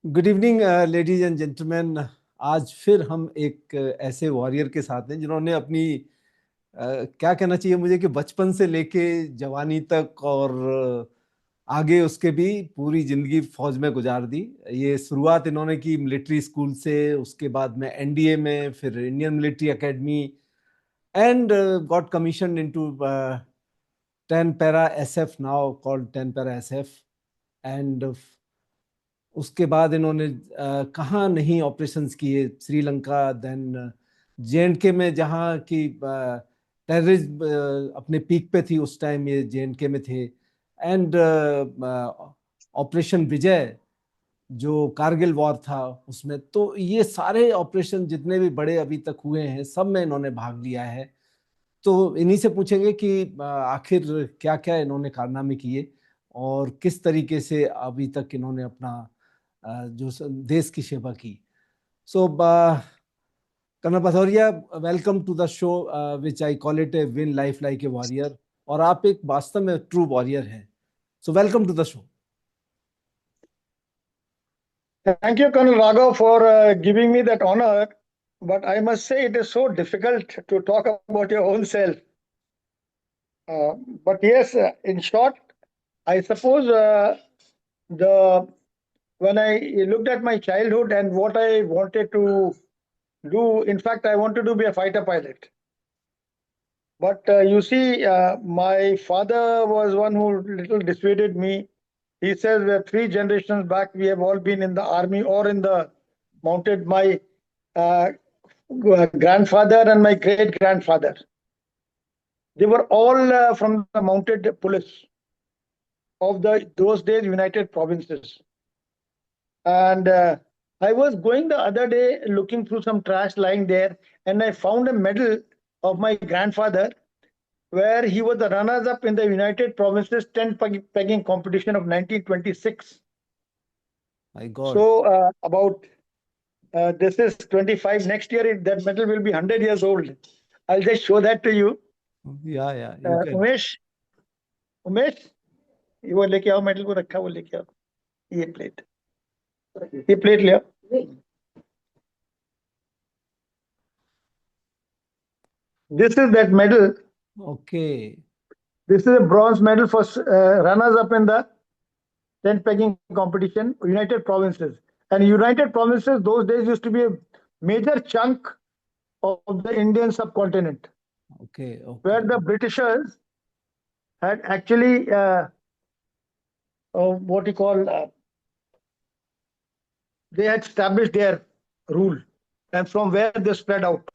Good evening ladies and gentleman. आज फिर हम एक ऐसे वॉरियर के साथ हैं जिन्होंने अपनी क्या कहना चाहिए मुझे कि बचपन से लेके जवानी तक और आगे उसके भी पूरी जिंदगी फौज में गुजार दी। ये शुरुआत इन्होंने की मिलिट्री स्कूल से, उसके बाद में एनडीए में, फिर Indian military academy and got commission into 10 para SF, now called 10 para SF. And उसके बाद इन्होंने कहाँ नहीं ऑपरेशंस किए, श्रीलंका, देन जेएंडके में, जहाँ की टेररिज्म अपने पीक पे थी उस टाइम, ये जेएंडके में थे। एंड ऑपरेशन विजय जो कारगिल वॉर था उसमें, तो ये सारे ऑपरेशन जितने भी बड़े अभी तक हुए हैं सब में इन्होंने भाग लिया है। तो इन्हीं से पूछेंगे कि आखिर क्या क्या इन्होंने कारनामे किए और किस तरीके से अभी तक इन्होंने अपना जो देश की सेवा की। So Colonel Bhadauria, welcome to the show which I call it a win life like a warrior. और आप एक वास्तव में ट्रू वॉरियर हैं। So welcome to the show. Thank you, Colonel Raghav, for giving me that honor. But I must say it is so difficult to talk about your own self. But yes, in short, I suppose when I looked at my childhood and what I wanted to do, in fact, I wanted to be a fighter pilot. But you see, my father was one who little dissuaded me. He says that 3 generations back, we have all been in the army or in the mounted. My grandfather and my great grandfather, they were all from the mounted police of those days United Provinces. And I was going the other day looking through some trash lying there, and I found a medal of my grandfather where he was the runners-up in the United Provinces tent pegging competition of 1926. My God. So about this is 25. Next year, that medal will be 100 years old. I'll just show that to you. Yeah, you can. Umesh, वो लेके आओ, medal को रखा, वो लेके आओ, ये plate ले आओ. This is that medal. Okay. This is a bronze medal for runners-up in the tent pegging competition, United Provinces. And United Provinces, those days used to be a major chunk of the Indian subcontinent. Okay. Where the Britishers had actually what you call they had established their rule, and from where they spread out.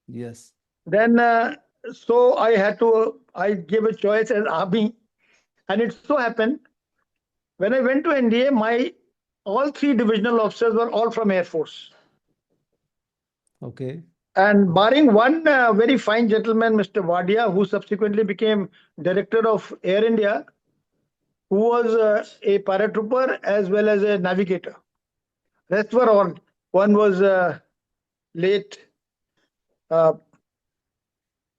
Yes. Then so I gave a choice as army, and it so happened when I went to NDA, all 3 divisional officers were all from Air Force. Okay. And barring one very fine gentleman, Mr. Wadia, who subsequently became director of Air India, who was a paratrooper as well as a navigator. Rest were all. One was late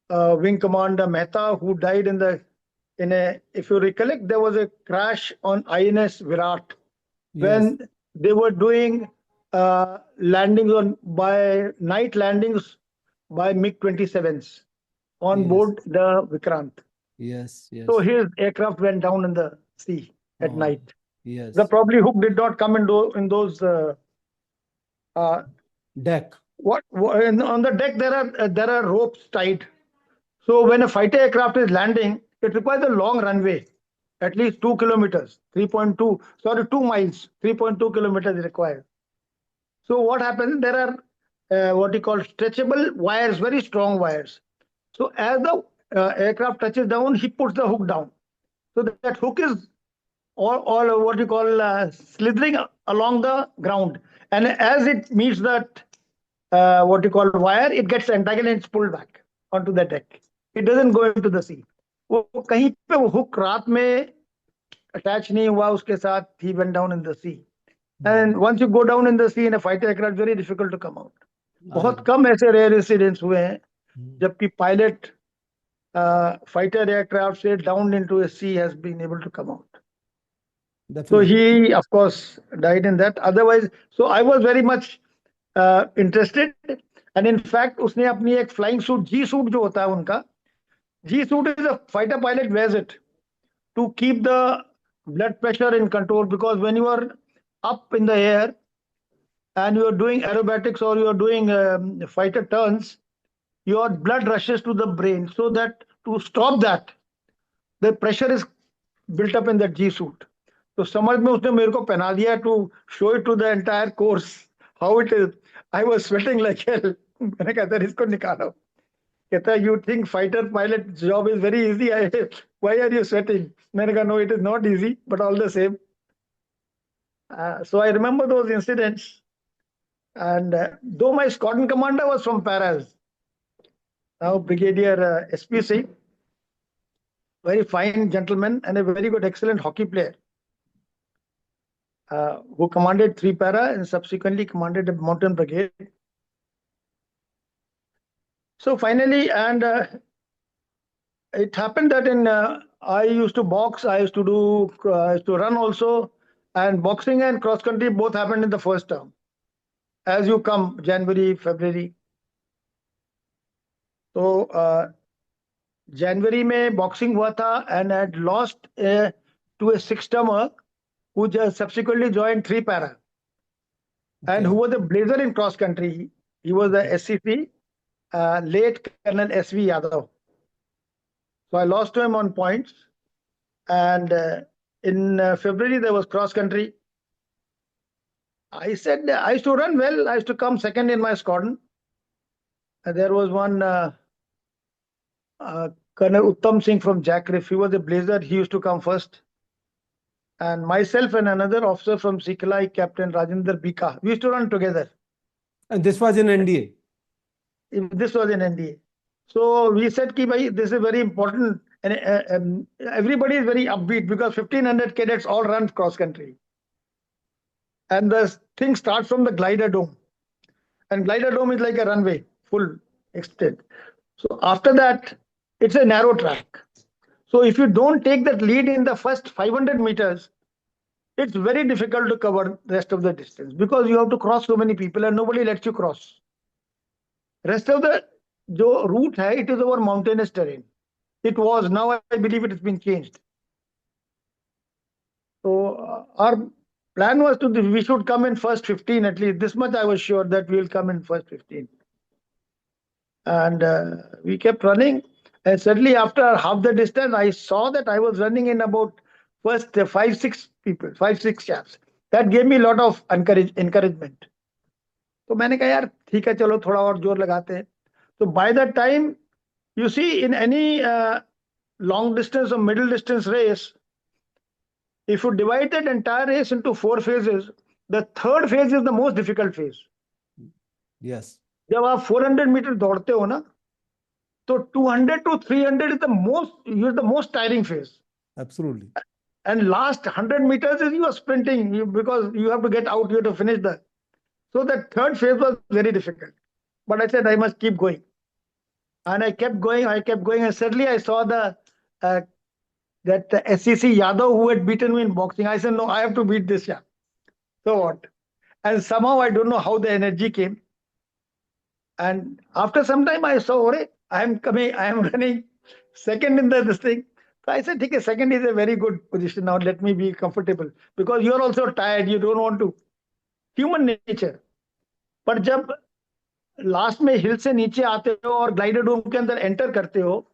Wing Commander Mehta, who died if you recollect, there was a crash on INS Virat. Yes. When they were doing landings by night landings by MiG-27s on board the Vikrant. Yes. So his aircraft went down in the sea at night. Yes. The probably hook did not come in those deck. On the deck there are ropes tied. So when a fighter aircraft is landing, it requires a long runway, at least 2 kilometers, 2 miles, 3.2 kilometers is required. So what happens? There are what you call stretchable wires, very strong wires. So as the aircraft touches down, he puts the hook down. So that hook is all what you call slithering along the ground. And as it meets that what you call wire, it gets entangled and it's pulled back onto the deck. It doesn't go into the sea. वो कहीं पे वो hook रात में attach नहीं हुआ उसके साथ, he went down in the sea. And once you go down in the sea in a fighter aircraft, very difficult to come out. बहुत कम ऐसे rare incidents हुए हैं जबकि pilot fighter aircraft से down into a sea has been able to come out. So Definitely. he, of course, died in that. Otherwise, so I was very much interested. And in fact, उसने अपनी एक flying suit, G suit जो होता है उनका, G suit is a fighter pilot wears it to keep the blood pressure in control, because when you are up in the air and you are doing aerobatics or you are doing fighter turns, your blood rushes to the brain. So that to stop that, the pressure is built up in that G suit. तो समझ में उसने मेरे को पहना दिया to show it to the entire course how it is. I was sweating like hell. मैंने कहा था इसको निकालो. कहता है you think fighter pilot job is very easy? Why are you sweating? मैंने कहा no, it is not easy, but all the same. So I remember those incidents. And though my squadron commander was from Paras, now Brigadier SP Singh, very fine gentleman and a very good, excellent hockey player, who commanded 3 para and subsequently commanded a mountain brigade. So finally, and it happened that in I used to box, I used to run also, and boxing and cross country both happened in the first term. As you come January, February. So January में boxing हुआ था and had lost to a 6-termer who just subsequently joined 3 para, and who was a blazer in cross country. He was the SCP, late Colonel SV Yadav. So I lost to him on points. And in February there was cross country. I said I used to run well. I used to come second in my squadron. There was one Colonel Uttam Singh from Jackrif. He was a blazer. He used to come first. And myself and another officer from Sikalai, Captain Rajinder Bika, we used to run together. And this was in NDA? This was in NDA. So we said, ki bhai, this is very important. And everybody is very upbeat because 1,500 cadets all run cross country. And the thing starts from the glider dome. And glider dome is like a runway, full extent. So after that, it's a narrow track. So if you don't take that lead in the first 500 meters, it's very difficult to cover the rest of the distance because you have to cross so many people and nobody lets you cross. Rest of the route, it is over mountainous terrain. It was, now I believe it has been changed. So our plan was we should come in first 15 at least. This much I was sure that we will come in first 15. And we kept running. And suddenly after half the distance, I saw that I was running in about first 5-6 people, 5-6 chaps. That gave me a lot of encouragement. So मैंने कहा यार ठीक है चलो थोड़ा और जोर लगाते हैं. So by that time, you see in any long distance or middle distance race, if you divide that entire race into 4 phases, the third phase is the most difficult phase. Yes. जब आप 400 metre दौड़ते हो ना, तो 200 to 300 is the most tiring phase. Absolutely. And last 100 meters is you are sprinting because you have to get out, you have to finish that. So that third phase was very difficult. But I said I must keep going. And I kept going, and suddenly I saw that SCC Yadav who had beaten me in boxing. I said, no, I have to beat this chap. So what? And somehow I don't know how the energy came. And after some time I saw, I am running second in this thing. So I said, okay, second is a very good position. Now let me be comfortable. Because you are also tired. You don't want to. Human nature. But जब last में हिल से नीचे आते हो और glider डोम के अंदर enter करते हो,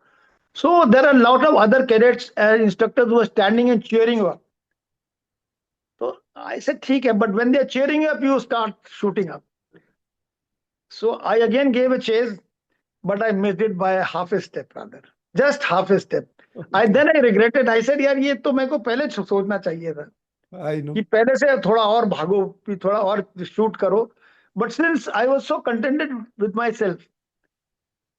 so there are a lot of other cadets and instructors who are standing and cheering you up. So I said ठीक है, but when they are cheering you up, you start shooting up. So I again gave a chase, but I missed it by half a step rather, just half a step. Then I regretted. I said यार ये तो मेरे को पहले सोचना चाहिए था. I know. कि पहले से थोड़ा और भागो, थोड़ा और शूट करो. But since I was so contented with myself,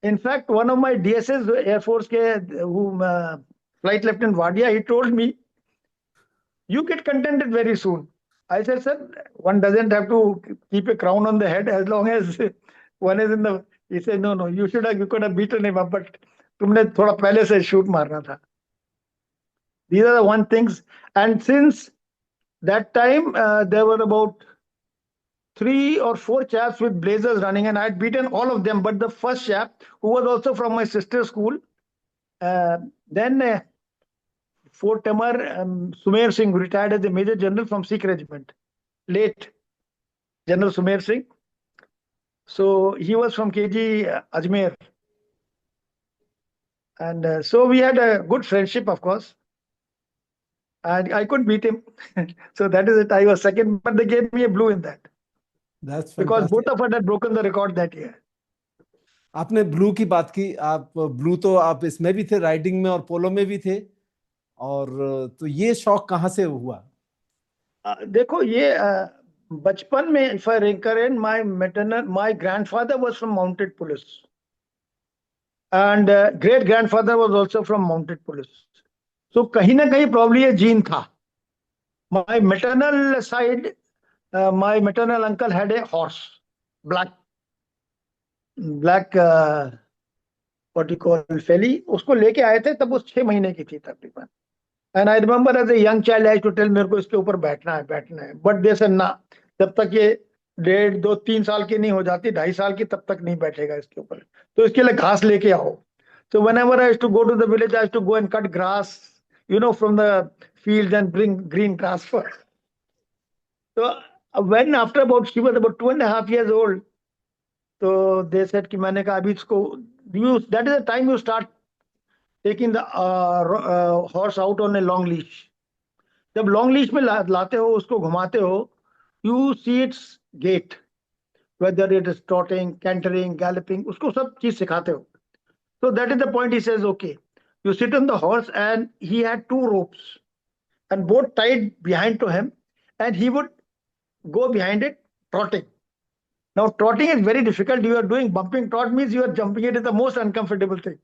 in fact, one of my DSS Air Force Flight Lieutenant Wadia, he told me, you get contented very soon. I said, sir, one doesn't have to keep a crown on the head as long as one is in the. He said, no, you could have beaten him up, but तुमने थोड़ा पहले से shoot मारना था. These are the one things. And since That time there were about 3 or 4 chaps with blazers running, and I had beaten all of them. But the first chap, who was also from my sister's school, then Fort Tamar, Sumer Singh, retired as a Major General from Sikh Regiment, late General Sumer Singh. So he was from KG Ajmer. And so we had a good friendship, of course. And I could beat him. So that is it. I was second, but they gave me a blue in that. That's Because both fantastic. of us had broken the record that year. आपने blue की बात की, आप blue तो आप इसमें भी थे, राइडिंग में और पोलो में भी थे, और तो ये शौक कहाँ से हुआ? देखो ये बचपन में, if I recollect, my grandfather was from mounted police, and great grandfather was also from mounted police. So कहीं ना कहीं probably ये जीन था. My maternal side, my maternal uncle had a horse, black, what you call फेली. उसको लेके आए थे, तब वो 6 महीने की थी तकरीबन. And I remember as a young child, I used to tell मेरे को इसके ऊपर बैठना है. But they said ना, जब तक ये 1.5, 2, 3 साल की नहीं हो जाती, 2.5 साल की, तब तक नहीं बैठेगा इसके ऊपर. तो इसके लिए घास लेके आओ. So whenever I used to go to the village, I used to go and cut grass, from the fields and bring green grass for. So when after she was about 2.5 years old, so they said कि मैंने कहा अभी इसको, that is the time you start taking the horse out on a long leash. जब long leash में लाते हो, उसको घुमाते हो, you see its gait, whether it is trotting, cantering, galloping, उसको सब चीज सिखाते हो. So that is the point. He says, okay, you sit on the horse, and he had 2 ropes and both tied behind to him, and he would go behind it trotting. Now trotting is very difficult. You are doing bumping trot, means you are jumping. It is the most uncomfortable thing.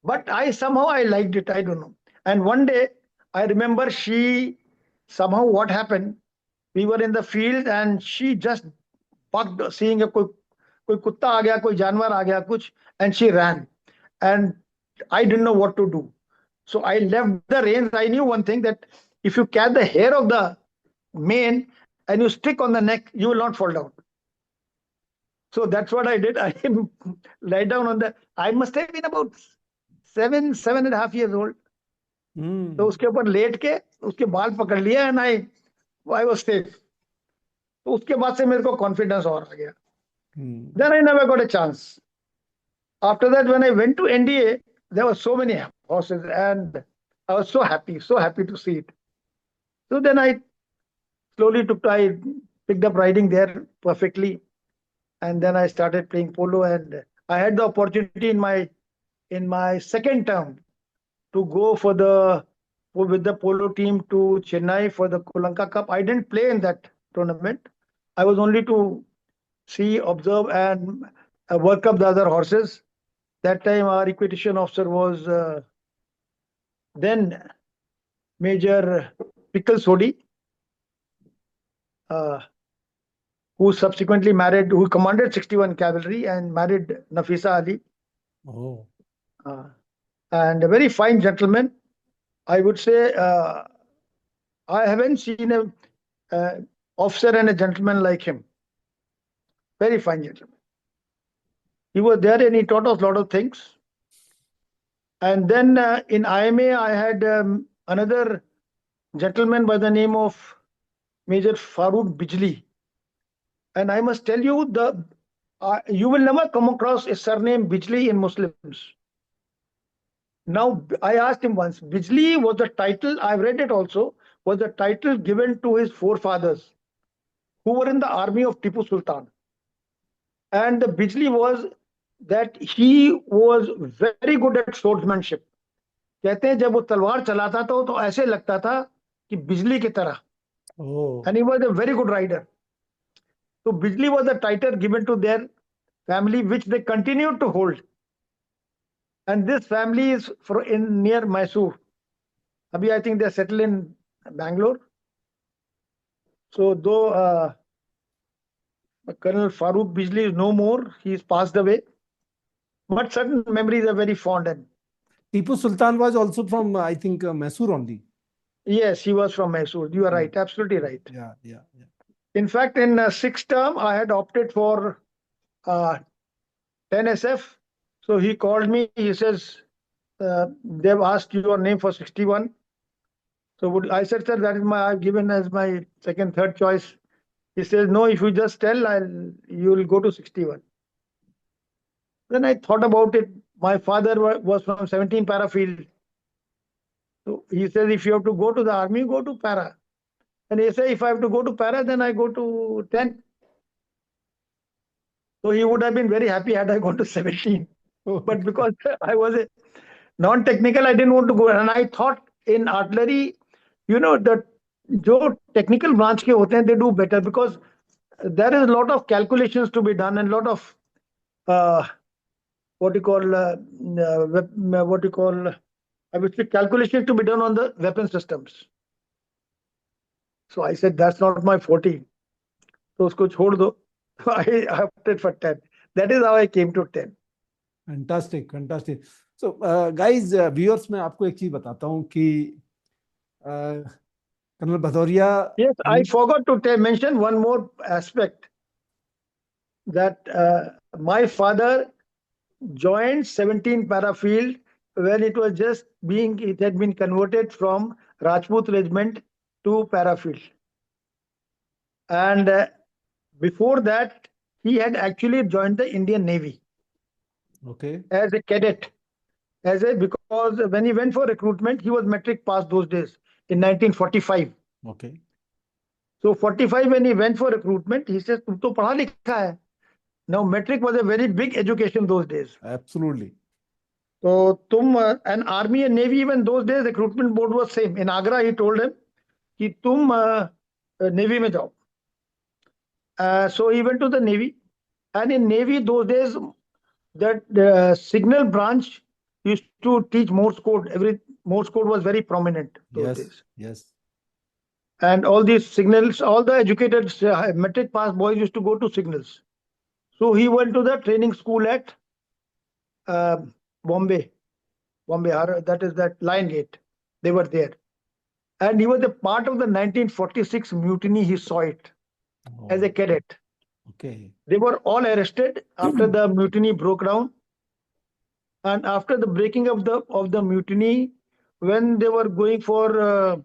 But somehow I liked it. I don't know. And one day I remember somehow what happened, we were in the field and she just bucked, seeing कोई कुत्ता आ गया, कोई जानवर आ गया कुछ, and she ran. And I didn't know what to do. So I left the reins. I knew one thing, that if you catch the hair of the mane and you stick on the neck, you will not fall down. So that's what I did. I lay down I must have been about 7.5 years old. तो उसके ऊपर late के उसके बाल पकड़ लिया, and I was safe. तो उसके बाद से मेरे को कॉन्फिडेंस और आ गया. Then I never got a chance. After that, when I went to NDA, there were so many horses, and I was so happy to see it. So then I picked up riding there perfectly, and then I started playing polo, and I had the opportunity in my second term to go with the polo team to Chennai for the Kolanka Cup. I didn't play in that tournament. I was only to see, observe, and work up the other horses. That time our equitation officer was then Major Pickle Sodi, who subsequently who commanded 61 Cavalry and married Nafisa Ali. Oh. And a very fine gentleman. I would say I haven't seen a officer and a gentleman like him. Very fine gentleman. He was there and he taught us a lot of things. And then in IMA, I had another gentleman by the name of Major Farooq Bijli. And I must tell you, you will never come across a surname Bijli in Muslims. Now, I asked him once, Bijli was the title, I've read it also, was the title given to his forefathers who were in the army of Tipu Sultan. And the Bijli was that he was very good at swordsmanship. कहते हैं जब वो तलवार चलाता था तो ऐसे लगता था कि बिजली की तरह. And he was a very good rider. So Bijli was the title given to their family, which they continued to hold. And this family is near Mysore. Abhi, I think they settled in Bangalore. So though Colonel Farooq Bijli is no more, he's passed away. But certain memories are very fond. And Tipu Sultan was also from, I think, Mysore only. Yes, he was from Mysore. You are right, absolutely right. In fact, in sixth term, I had opted for 10 SF. So he called me. He says, they've asked your name for 61. So I said, sir, that is I've given as my second, third choice. He says, no, if you just tell, you will go to 61. Then I thought about it. My father was from 17 para field. So he says, if you have to go to the army, go to para. And he said, if I have to go to para, then I go to 10. So he would have been very happy had I gone to 17. But because I was a non-technical, I didn't want to go. And I thought in artillery, the technical branch ke hote hain, they do better because there is a lot of calculations to be done and a lot of I would say calculations to be done on the weapon systems. So I said, that's not my forte. So usko chhod do. I opted for 10. That is how I came to 10. Fantastic. So guys, viewers, मैं आपको एक चीज बताता हूँ कि Colonel Bhadauria. Yes, I forgot to mention one more aspect, that my father joined 17 para field when it had been converted from Rajput regiment to para field. And before that, he had actually joined the Indian Navy. Okay. As a cadet. Because when he went for recruitment, he was metric pass those days in 1945. Okay. So 45, when he went for recruitment, he says, "Tum to padha likha hai." Now metric was a very big education those days. Absolutely. So and army and navy, even those days, recruitment board was same. In Agra, he told him, "Ki tum navy mein jao." So he went to the navy, and in navy those days, that the signal branch used to teach Morse code. Morse code was very prominent those days. Yes. And all these signals, all the educated metric pass boys used to go to signals. So he went to the training school at Bombay, that is that Lion Gate. They were there. And he was a part of the 1946 mutiny. He saw it as a cadet. Okay. They were all arrested after the mutiny broke down. And after the breaking of the mutiny, when they were going for,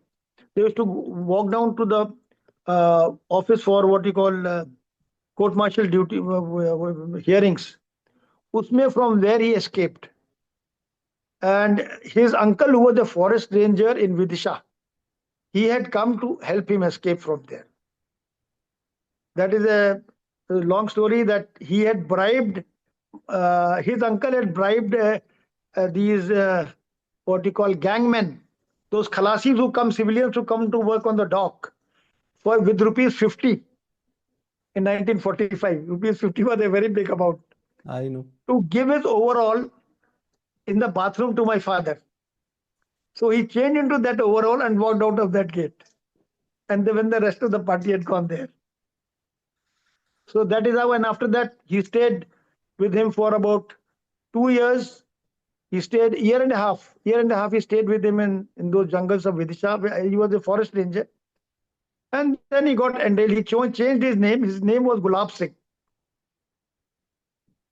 they used to walk down to the office for what you call court-martial duty hearings. Usme, from where he escaped. And his uncle, who was a forest ranger in Vidisha, he had come to help him escape from there. That is a long story, that he had bribed, his uncle had bribed these, what you call, gangmen, those khalasis who come, civilians who come to work on the dock, with rupees 50 in 1945. Rupees 50 was a very big amount. I know. To give his overall in the bathroom to my father. So he changed into that overall and walked out of that gate. And then when the rest of the party had gone there. So that is how, and after that, he stayed with him for about 2 years. He stayed year and a half. He stayed with him in those jungles of Vidisha. He was a forest ranger. And then he got enrolled. He changed his name. His name was Gulab Singh.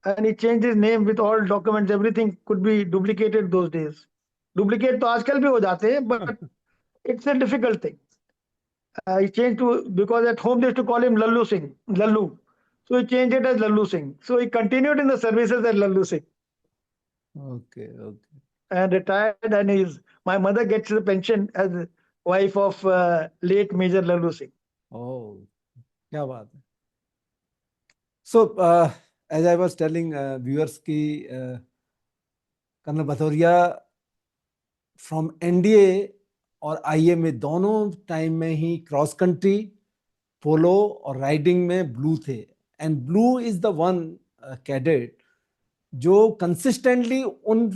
And he changed his name with all documents. Everything could be duplicated those days. Duplicate to आजकल भी हो जाते हैं, but it's a difficult thing. He changed because at home they used to call him Lallu Singh, Lallu. So he changed it as Lallu Singh. So he continued in the services as Lallu Singh. Okay. And retired, and my mother gets the pension as wife of late Major Lallu Singh. Oh, क्या बात है. So, as I was telling viewers ki Colonel Bhadauria from NDA और IA में दोनों time में ही cross country, पोलो और riding में blue थे. And blue is the one cadet जो कंसिस्टेंटली उन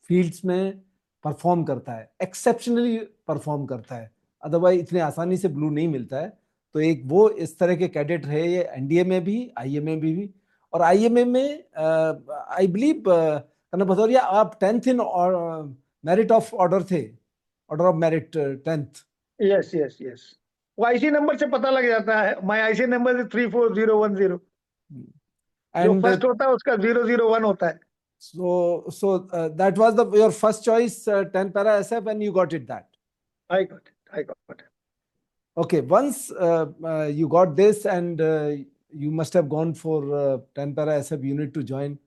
फील्ड्स में परफॉर्म करता है, एक्सेप्शनली परफॉर्म करता है. अदरवाइज इतने आसानी से ब्लू नहीं मिलता है. तो एक वो इस तरह के कैडेट रहे ये एनडीए में भी, आईएमए में भी. और आईएमए में आई बिलीव Colonel Bhadauria आप 10th in merit of order थे order of merit 10th. Yes, yes, yes. वो IC number से पता लग जाता है. My IC number is 34010. जो And first होता है उसका 001 होता है. so that was your first choice, 10 para SF, and you got it that. I got it. I got it. Okay, once you got this, and you must have gone for 10 para SF unit to join.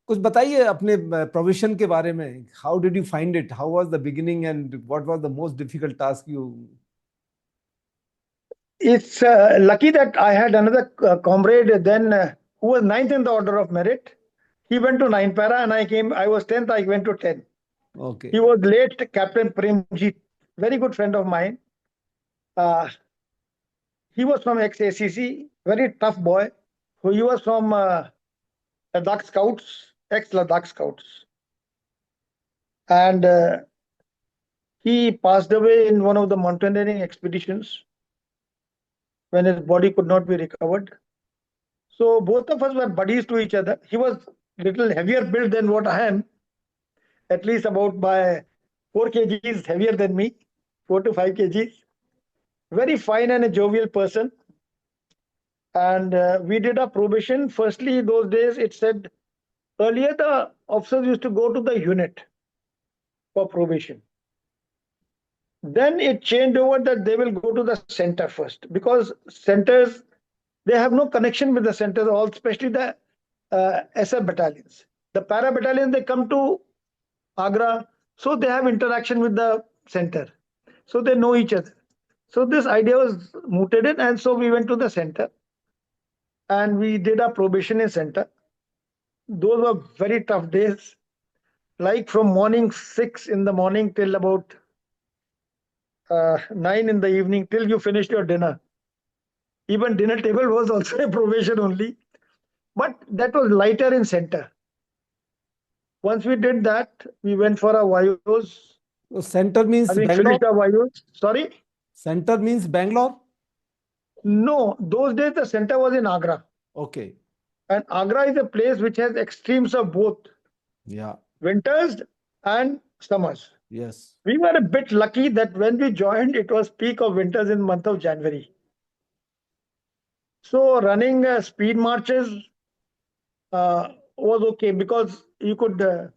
कुछ बताइए अपने provision के बारे में. How did you find it? How was the beginning, and what was the most difficult task you? It's lucky that I had another comrade then who was 9th in the order of merit. He went to 9 para and I was 10th, I went to 10. Okay. He was late Captain Premjit, very good friend of mine. He was from ex-ACC, very tough boy. He was from Ladakh Scouts, ex-Ladakh Scouts. And he passed away in one of the mountaineering expeditions when his body could not be recovered. So both of us were buddies to each other. He was little heavier built than what I am, at least about by 4 kgs heavier than me, 4 to 5 kgs. Very fine and a jovial person. And we did a probation. Firstly, those days it said, earlier the officers used to go to the unit for probation. Then it changed over that they will go to the center first, because centers, they have no connection with the centers, all especially the SF battalions. The para battalions, they come to Agra, so they have interaction with the center. So they know each other. So this idea was mooted in, and so we went to the center. And we did our probation in center. Those were very tough days. Like from morning 6 in the morning till about 9 in the evening, till you finished your dinner. Even dinner table was also a probation only. But that was lighter in center. Once we did that, we went for our Vayos. So center means Having Bangalore? finished our Vayos. Sorry? Center means Bangalore? No, those days the center was in Agra. Okay. And Agra is a place which has extremes of both. Yeah. Winters and summers. Yes. We were a bit lucky that when we joined, it was peak of winters in the month of January. So running speed marches was okay, because you could bear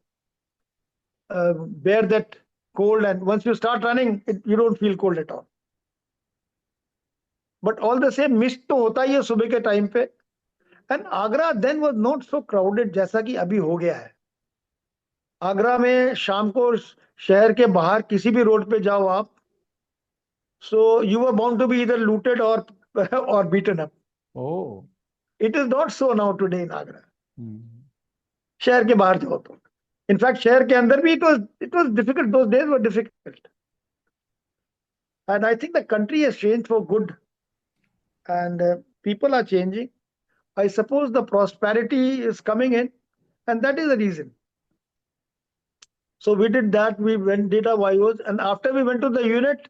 that cold, and once you start running, you don't feel cold at all. But all the same, mist तो होता ही है सुबह के time पे. And Agra then was not so crowded जैसा कि अभी हो गया है. आगरा में शाम को शहर के बाहर किसी भी रोड पे जाओ आप, so you were bound to be either looted or beaten up. Oh. It is not so now today in Agra. शहर के बाहर जाओ तो. In fact, शहर के अंदर भी it was difficult. Those days were difficult. And I think the country has changed for good. And people are changing. I suppose the prosperity is coming in, and that is the reason. So we did that. We did our Vayos, and after we went to the unit,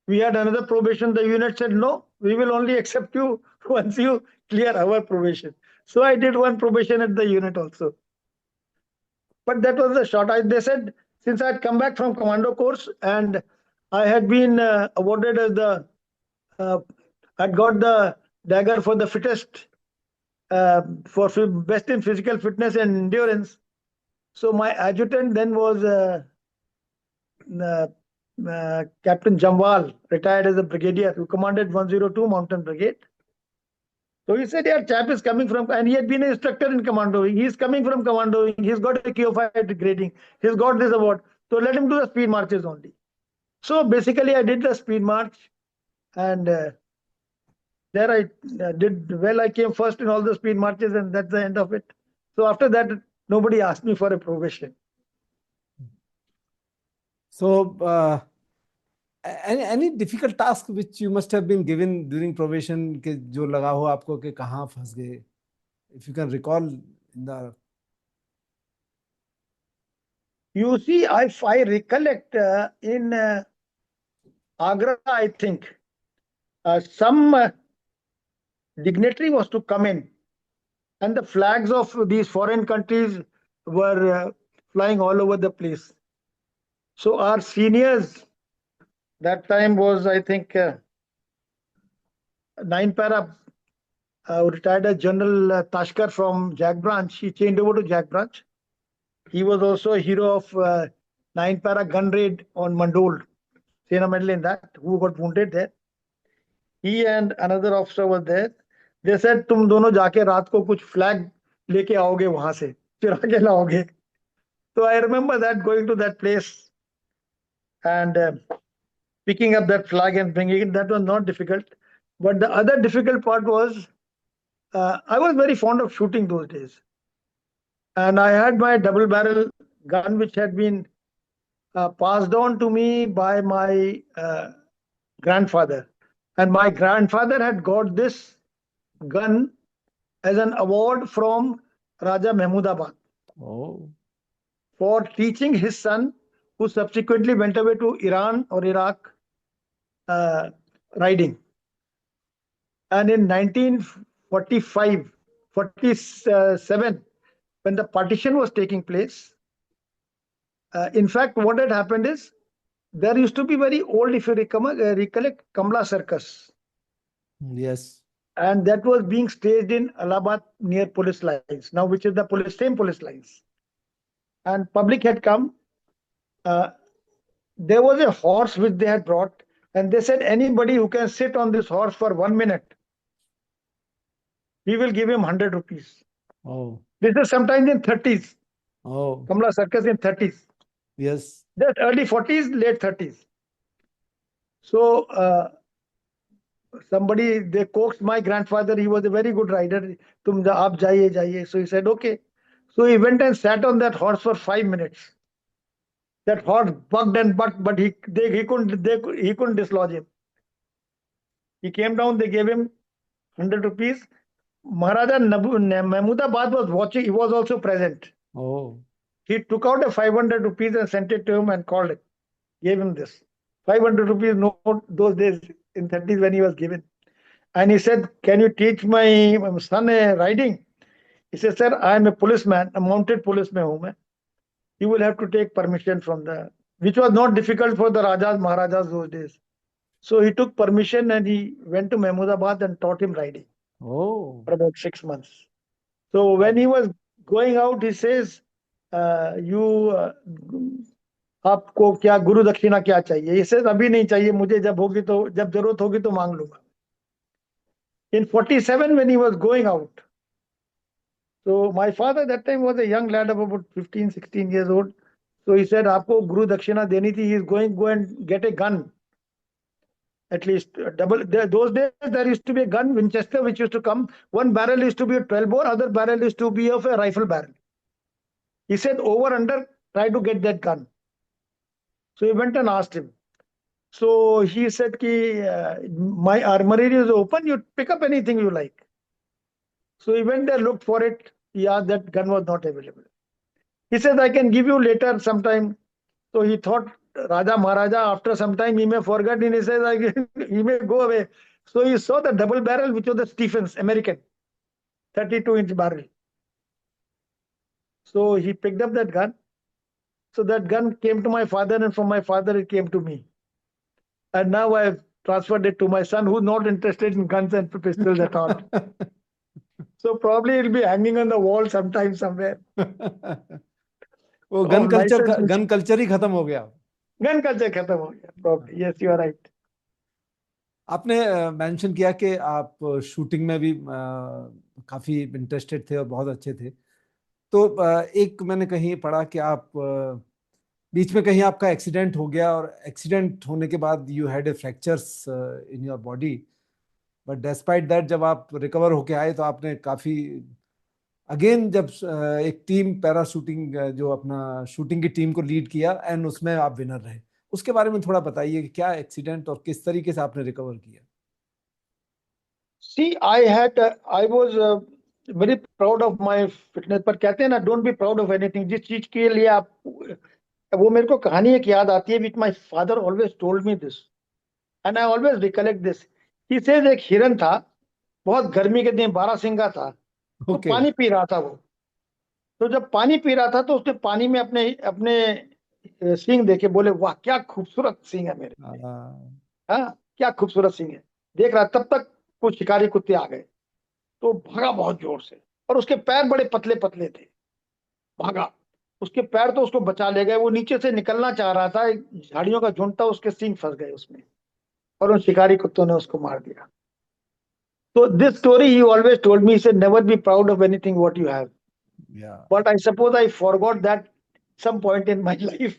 we had another probation. The unit said, no, we will only accept you once you clear our probation. So I did one probation at the unit also. But that was the short. They said, since I had come back from Commando course and I had been awarded as I'd got the Dagger for the fittest, for best in physical fitness and endurance. So my adjutant then was Captain Jamwal, retired as a brigadier, who commanded 102 Mountain Brigade. So he said, yeah, chap is coming from, and he had been an instructor in Commando. He's coming from Commando. He's got a QO5 grading. He's got this award. So let him do the speed marches only. So basically, I did the speed march, and there I did well. I came first in all the speed marches, and that's the end of it. So after that, nobody asked me for a probation. So any difficult task which you must have been given during probation के जो लगा हो आपको कि कहाँ फंस गए? If you can recall in the. You see, if I recollect in Agra, I think some dignitary was to come in, and the flags of these foreign countries were flying all over the place. So our seniors That time was, I think, 9 para. Retired General Tashkar from Jack Branch. He changed over to Jack Branch. He was also a hero of 9 para gun raid on Mandol. Sena medal in that, who got wounded there. He and another officer was there. They said, तुम दोनों जाके रात को कुछ flag लेके आओगे वहां से, फिर आगे लाओगे. So I remember that, going to that place and picking up that flag and bringing it. That was not difficult. But the other difficult part was, I was very fond of shooting those days. And I had my double barrel gun, which had been passed on to me by my grandfather. And my grandfather had got this gun as an award from Raja Mahmudabad for teaching his son, who subsequently went away to Iran or Iraq, riding. And in 1945, 47, when the partition was taking place, in fact, what had happened is, there used to be very old, if you recollect, Kamla Circus. Yes. And that was being staged in Allahabad near police lines, now which is the same police lines. And public had come. There was a horse which they had brought, and they said, anybody who can sit on this horse for 1 minute, we will give him 100 rupees. Oh. This is sometimes in 30s. Oh. Kamla Circus in 30s. Yes. That early 40s, late 30s. So somebody, they coaxed my grandfather. He was a very good rider. Tum aap jaiye, jaiye. So he said, okay. So he went and sat on that horse for 5 minutes. That horse bucked and bucked, but he couldn't dislodge him. He came down. They gave him 100 rupees. Maharaja Mahmudabad was watching. He was also present. Oh. He took out a 500 rupees and sent it to him and called it. Gave him this 500 rupees note those days in 30s when he was given. And he said, can you teach my son riding? He said, sir, I am a policeman, a mounted policeman. You will have to take permission from which was not difficult for the Rajas, Maharajas those days. So he took permission and he went to Mahmudabad and taught him riding. Oh. For about 6 months. So when he was going out, he says, आपको क्या गुरु दक्षिणा क्या चाहिए? He says, अभी नहीं चाहिए मुझे, जब जरूरत होगी तो मांग लूंगा. In 47, when he was going out, so my father that time was a young lad of about 15, 16 years old. So he said, आपको गुरु दक्षिणा देनी थी. He is go and get a gun. At least double. Those days there used to be a gun, Winchester, which used to come. One barrel used to be a 12-bore, other barrel used to be of a rifle barrel. He said, over under, try to get that gun. So he went and asked him. So he said, my armory is open, you pick up anything you like. So he went there, looked for it. Yeah, that gun was not available. He said, I can give you later sometime. So he thought, Raja Maharaja, after some time he may forget, and he says, he may go away. So he saw the double barrel, which was the Stephens, American, 32-inch barrel. So he picked up that gun. So that gun came to my father, and from my father it came to me. And now I have transferred it to my son, who's not interested in guns and pistols at all. So probably it'll be hanging on the wall sometime somewhere. वो gun culture ही खत्म हो गया. Gun culture खत्म हो गया. Probably. Yes, you are right. आपने mention किया कि आप शूटिंग में भी काफी इंटरेस्टेड थे और बहुत अच्छे थे. तो एक मैंने कहीं पढ़ा कि आप बीच में कहीं आपका एक्सीडेंट हो गया, और एक्सीडेंट होने के बाद you had a fractures in your body, but despite that जब आप रिकवर होके आए तो आपने काफी अगेन जब एक टीम पैरा शूटिंग जो अपना शूटिंग की टीम को लीड किया एंड उसमें आप विनर रहे. उसके बारे में थोड़ा बताइए कि क्या एक्सीडेंट और किस तरीके से आपने रिकवर किया. See, I was very proud of my fitness. पर कहते हैं ना, don't be proud of anything. जिस चीज के लिए आप, वो मेरे को कहानी एक याद आती है, which my father always told me this, and I always recollect this. He says एक हिरन था, बहुत गर्मी के दिन, बारासिंगा था, तो पानी पी रहा था वो. तो जब पानी पी रहा था तो उसने पानी में अपने सींग देखे, बोले वाह क्या खूबसूरत सींग है मेरे, हाँ क्या खूबसूरत सींग है। देख रहा, तब तक कुछ शिकारी कुत्ते आ गए, तो भागा बहुत जोर से, और उसके पैर बड़े पतले पतले थे, भागा, उसके पैर तो उसको बचा ले गए। वो नीचे से निकलना चाह रहा था, झाड़ियों का झुंड था, उसके सींग फंस गए उसमें, और उन शिकारी कुत्तों ने उसको मार दिया। So this story he always told me, he said, never be proud of anything what you have. Yeah. But I suppose I forgot that some point in my life.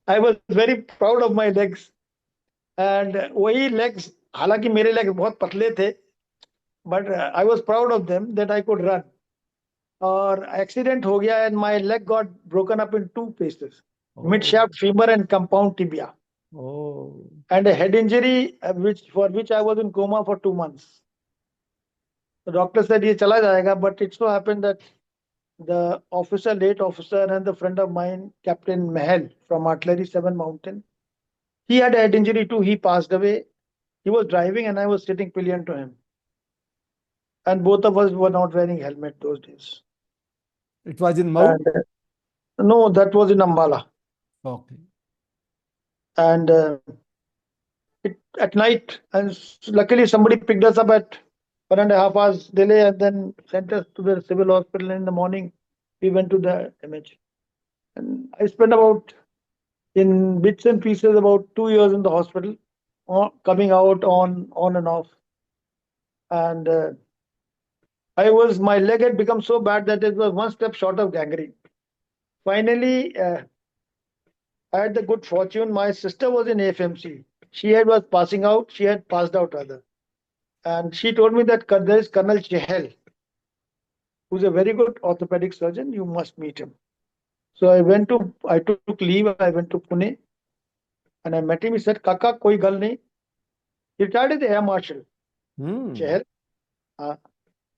I was very proud of my legs. And वही legs, हालांकि मेरे legs बहुत पतले थे, but I was proud of them that I could run. और accident हो गया and my leg got broken up in two places, mid Oh. shaft femur and compound tibia, Oh. and a head injury for which I was in coma for 2 months. The doctor said ये चला जाएगा, but it so happened that the officer, late officer, and the friend of mine, Captain Mahal from Artillery 7 Mountain, he had a head injury too. He passed away. He was driving and I was sitting pillion to him. And both of us were not wearing helmet those days. It was in Mount? And, no, that was in Ambala. Okay. And at night, and luckily somebody picked us up at 1.5 hours delay and then sent us to the civil hospital. In the morning, we went to the image. And I spent about, in bits and pieces, about 2 years in the hospital, coming out on and off. And my leg had become so bad that it was one step short of gangrene. Finally, I had the good fortune. My sister was in AFMC. She was passing out. She had passed out rather. And she told me that there is Colonel Chehel, who's a very good orthopedic surgeon. You must meet him. So I took leave. I went to Pune and I met him. He said, Kaka, koi gal nahi. He retired as the Air Marshal. Chehel.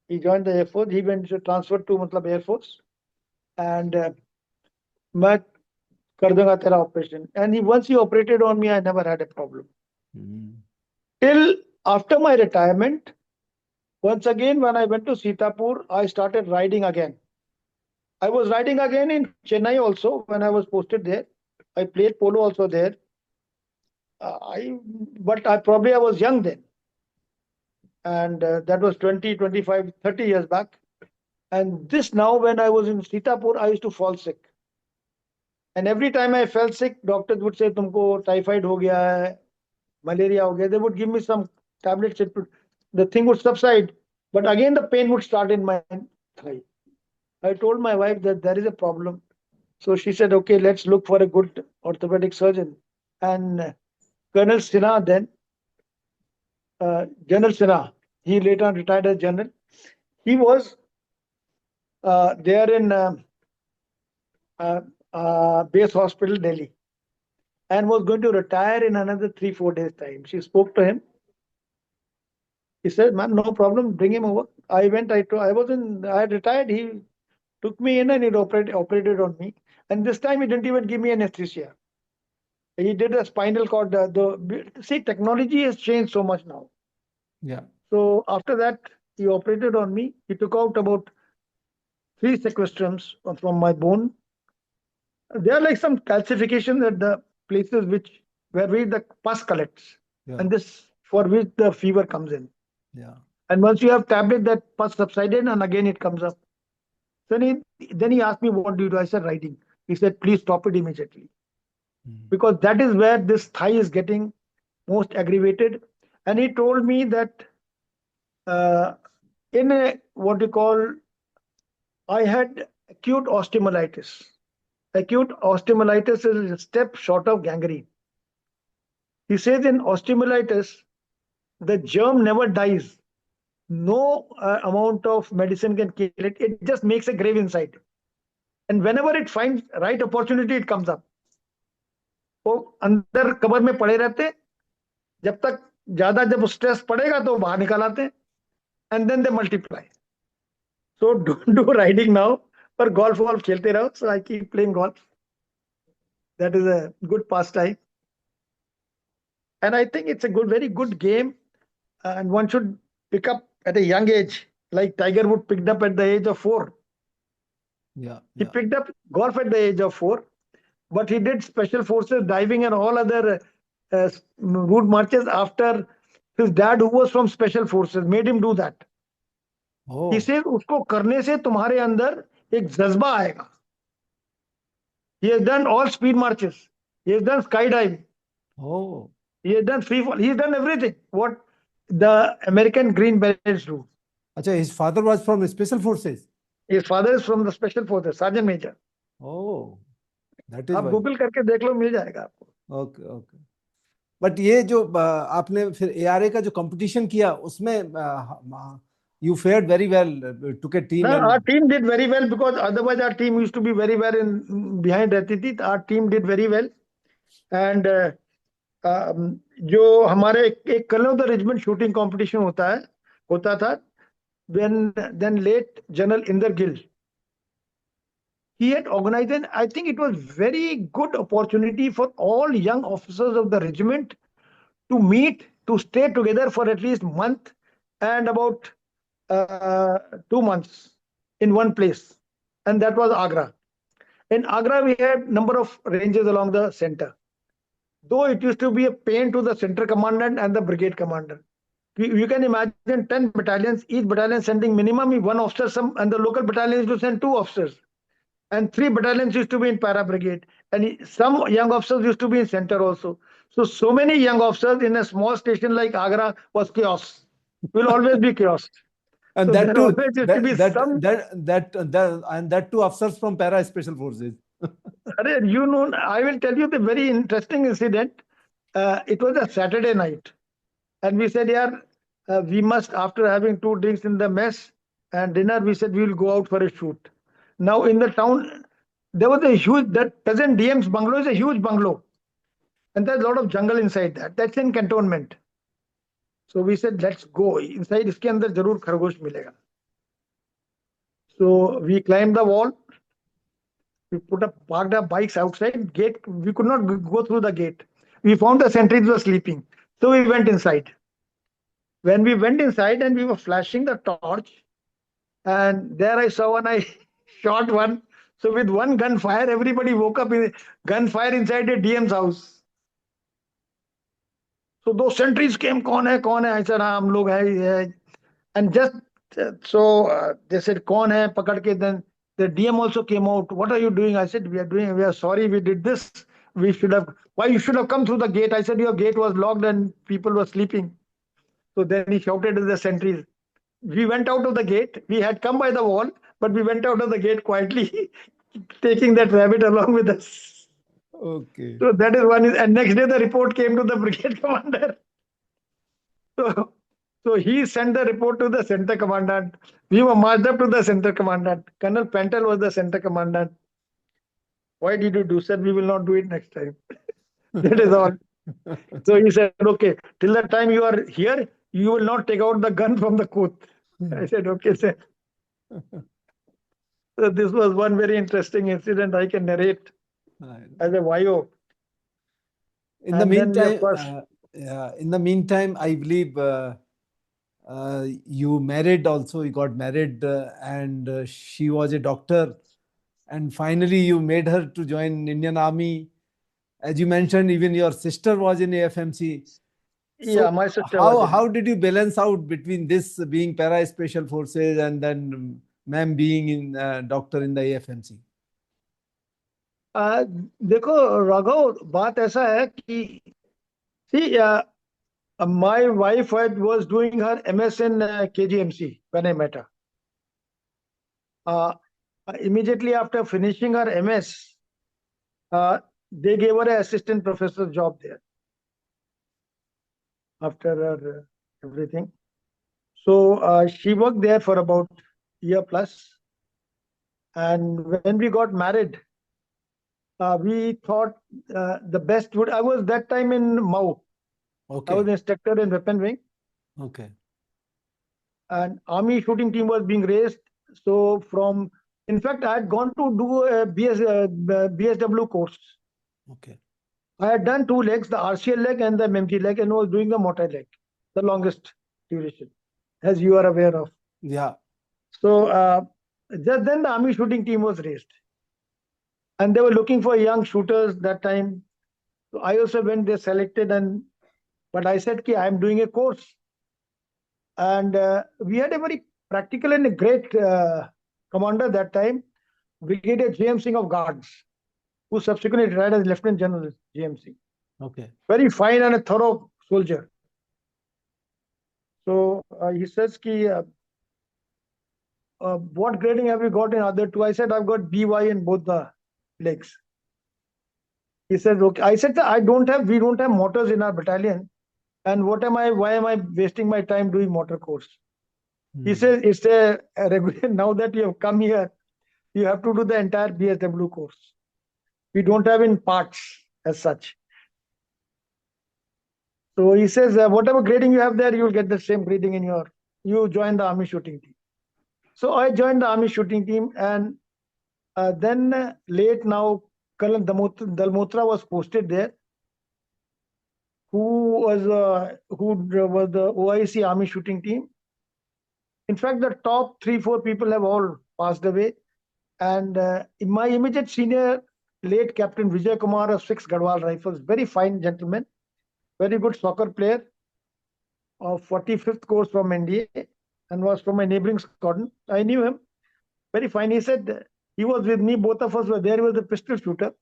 He joined the Air Force. He went transferred to Air Force. And मैं कर दूंगा तेरा operation. And once he operated on me, I never had a problem. Till after my retirement, once again, when I went to Sitapur, I started riding again. I was riding again in Chennai also when I was posted there. I played polo also there. But I was young then. And that was 20, 25, 30 years back. And this now, when I was in Sitapur, I used to fall sick. And every time I fell sick, doctors would say, Tumko typhoid ho gaya hai, malaria ho gaya. They would give me some tablets. The thing would subside. But again, the pain would start in my thigh. I told my wife that there is a problem. So she said, okay, let's look for a good orthopedic surgeon. And Colonel Sinha then, General Sinha, he later on retired as general. He was there in base hospital, Delhi, and was going to retire in another 3-4 days time. She spoke to him. He said, man, no problem, bring him over. I went, I had retired. He took me in and he operated on me. And this time he didn't even give me anesthesia. He did a spinal cord. See, technology has changed so much now. Yeah. So after that, he operated on me. He took out about 3 sequestrums from my bone. There are like some calcifications at the places where the pus collects. Yeah. And this for which the fever comes in. Yeah. And once you have tablet, that pus subsided and again it comes up. Then he asked me, what do you do? I said, riding. He said, please stop it immediately. Because that is where this thigh is getting most aggravated. And he told me that I had acute osteomyelitis. Acute osteomyelitis is a step short of gangrene. He says in osteomyelitis, the germ never dies. No amount of medicine can kill it. It just makes a grave inside. And whenever it finds right opportunity, it comes up. वो अंदर cover में पड़े रहते, जब तक ज्यादा जब stress पड़ेगा तो बाहर निकाल आते, and then they multiply. So don't do riding now, पर golf खेलते रहो. So I keep playing golf. That is a good pastime. And I think it's a very good game. And one should pick up at a young age, like Tiger Woods picked up at the age of 4. Yeah. He picked up golf at the age of 4. but he did special forces, diving and all other route marches after his dad, who was from special forces, made him do that. He Oh, said उसको करने से तुम्हारे अंदर एक जज्बा आएगा. He has done all speed marches. He has done skydiving. oh. He has done free fall. He has done everything what the American Green Berets do. Acha, his father was from special forces. His father is from the special forces, sergeant major. Oh, that is आप why. Google करके देख लो, मिल जाएगा आपको. Okay okay. But ये जो आपने फिर ARA का जो कंपटीशन किया उसमें you fared very well, took a team No, and. our team did very well because otherwise our team used to be very well in behind Retd. Our team did very well, and जो हमारे एक colour the regiment shooting competition होता था, when then late General Inder Gill, he had organized, and I think it was very good opportunity for all young officers of the regiment to meet, to stay together for at least a month and about 2 months in one place, and that was Agra. In Agra, we had number of ranges along the center. Though it used to be a pain to the center commandant and the brigade commander. You can imagine 10 battalions, each battalion sending minimum one officer, and the local battalions used to send 2 officers. And 3 battalions used to be in para brigade. And some young officers used to be in center also. So many young officers in a small station like Agra was chaos. Will always be chaos. And So that there too, always used to be some. and that too officers from para special forces. I will tell you the very interesting incident. It was a Saturday night. And we said, yeah, we must, after having 2 drinks in the mess and dinner, we said we will go out for a shoot. Now in the town, there was a huge, that present DM's bungalow is a huge bungalow. And there's a lot of jungle inside that. That's in cantonment. So we said, let's go. Inside, iske andar zarur khargosh milega. So we climbed the wall. We parked our bikes outside. Gate, we could not go through the gate. We found the sentries were sleeping. So we went inside. When we went inside and we were flashing the torch, and there I saw one, I shot one. So with one gunfire, everybody woke up in gunfire inside a DM's house. So those sentries came, कौन है? I said, हाँ, हम लोग हैं. And just they said, कौन है? पकड़ के. Then the DM also came out. What are you doing? I said, we are sorry, we did this. You should have come through the gate. I said, your gate was locked and people were sleeping. So then he shouted at the sentries. We went out of the gate. We had come by the wall, but we went out of the gate quietly, taking that rabbit along with us. Okay. So that is one. And next day the report came to the brigade commander. So he sent the report to the center commandant. We were marched up to the center commandant. Colonel Pentel was the center commandant. Why did you do? Said, we will not do it next time. That is all. So he said, okay, till the time you are here, you will not take out the gun from the coat. I said, okay, sir. So this was one very interesting incident I can narrate as a YO. In the meantime, I believe you married also. You got married, and she was a doctor. And finally, you made her to join Indian Army. As you mentioned, even your sister was in AFMC. So Yeah, my sister was in. how did you balance out between this being para special forces and then ma'am being in doctor in the AFMC? देखो राघव, बात ऐसा है कि see, my wife was doing her MS in KGMC when I met her. Immediately after finishing her MS, they gave her an assistant professor job there after her everything. So she worked there for about a year plus. And when we got married, we thought the best would. I was that time in Mau. Okay. I was instructor in weapon wing. Okay. And army shooting team was being raised. So in fact, I had gone to do a BSW course. Okay. I had done 2 legs, the RCL leg and the MMG leg, and was doing the mortar leg, the longest duration, as you are aware of. Yeah. So just then the army shooting team was raised. and they were looking for young shooters that time. So I also went there, selected, but I said, "Ki, I'm doing a course." And we had a very practical and a great commander that time, Brigadier J.M. Singh of Guards, who subsequently retired as Lieutenant General J.M. Singh. Okay. Very fine and a thorough soldier. So he says, "Ki, what grading have you got in other two?" I said, "I've got BY in both the legs." He said, "Okay." I said, we don't have motors in our battalion. And why am I wasting my time doing motor course? He says, "It's a regular, now that you have come here, you have to do the entire BSW course. We don't have in parts as such." So he says, "Whatever grading you have there, you will get the same grading you join the army shooting team." So I joined the army shooting team, and then late now, Colonel Dalmotra was posted there, who was the OIC army shooting team. In fact, the top 3-4 people have all passed away. And in my immediate senior, late Captain Vijay Kumar of 6 Garhwal Rifles, very fine gentleman, very good soccer player of 45th course from India, and was from a neighboring squadron. I knew him, very fine. He said he was with me, both of us were there. He was a pistol shooter.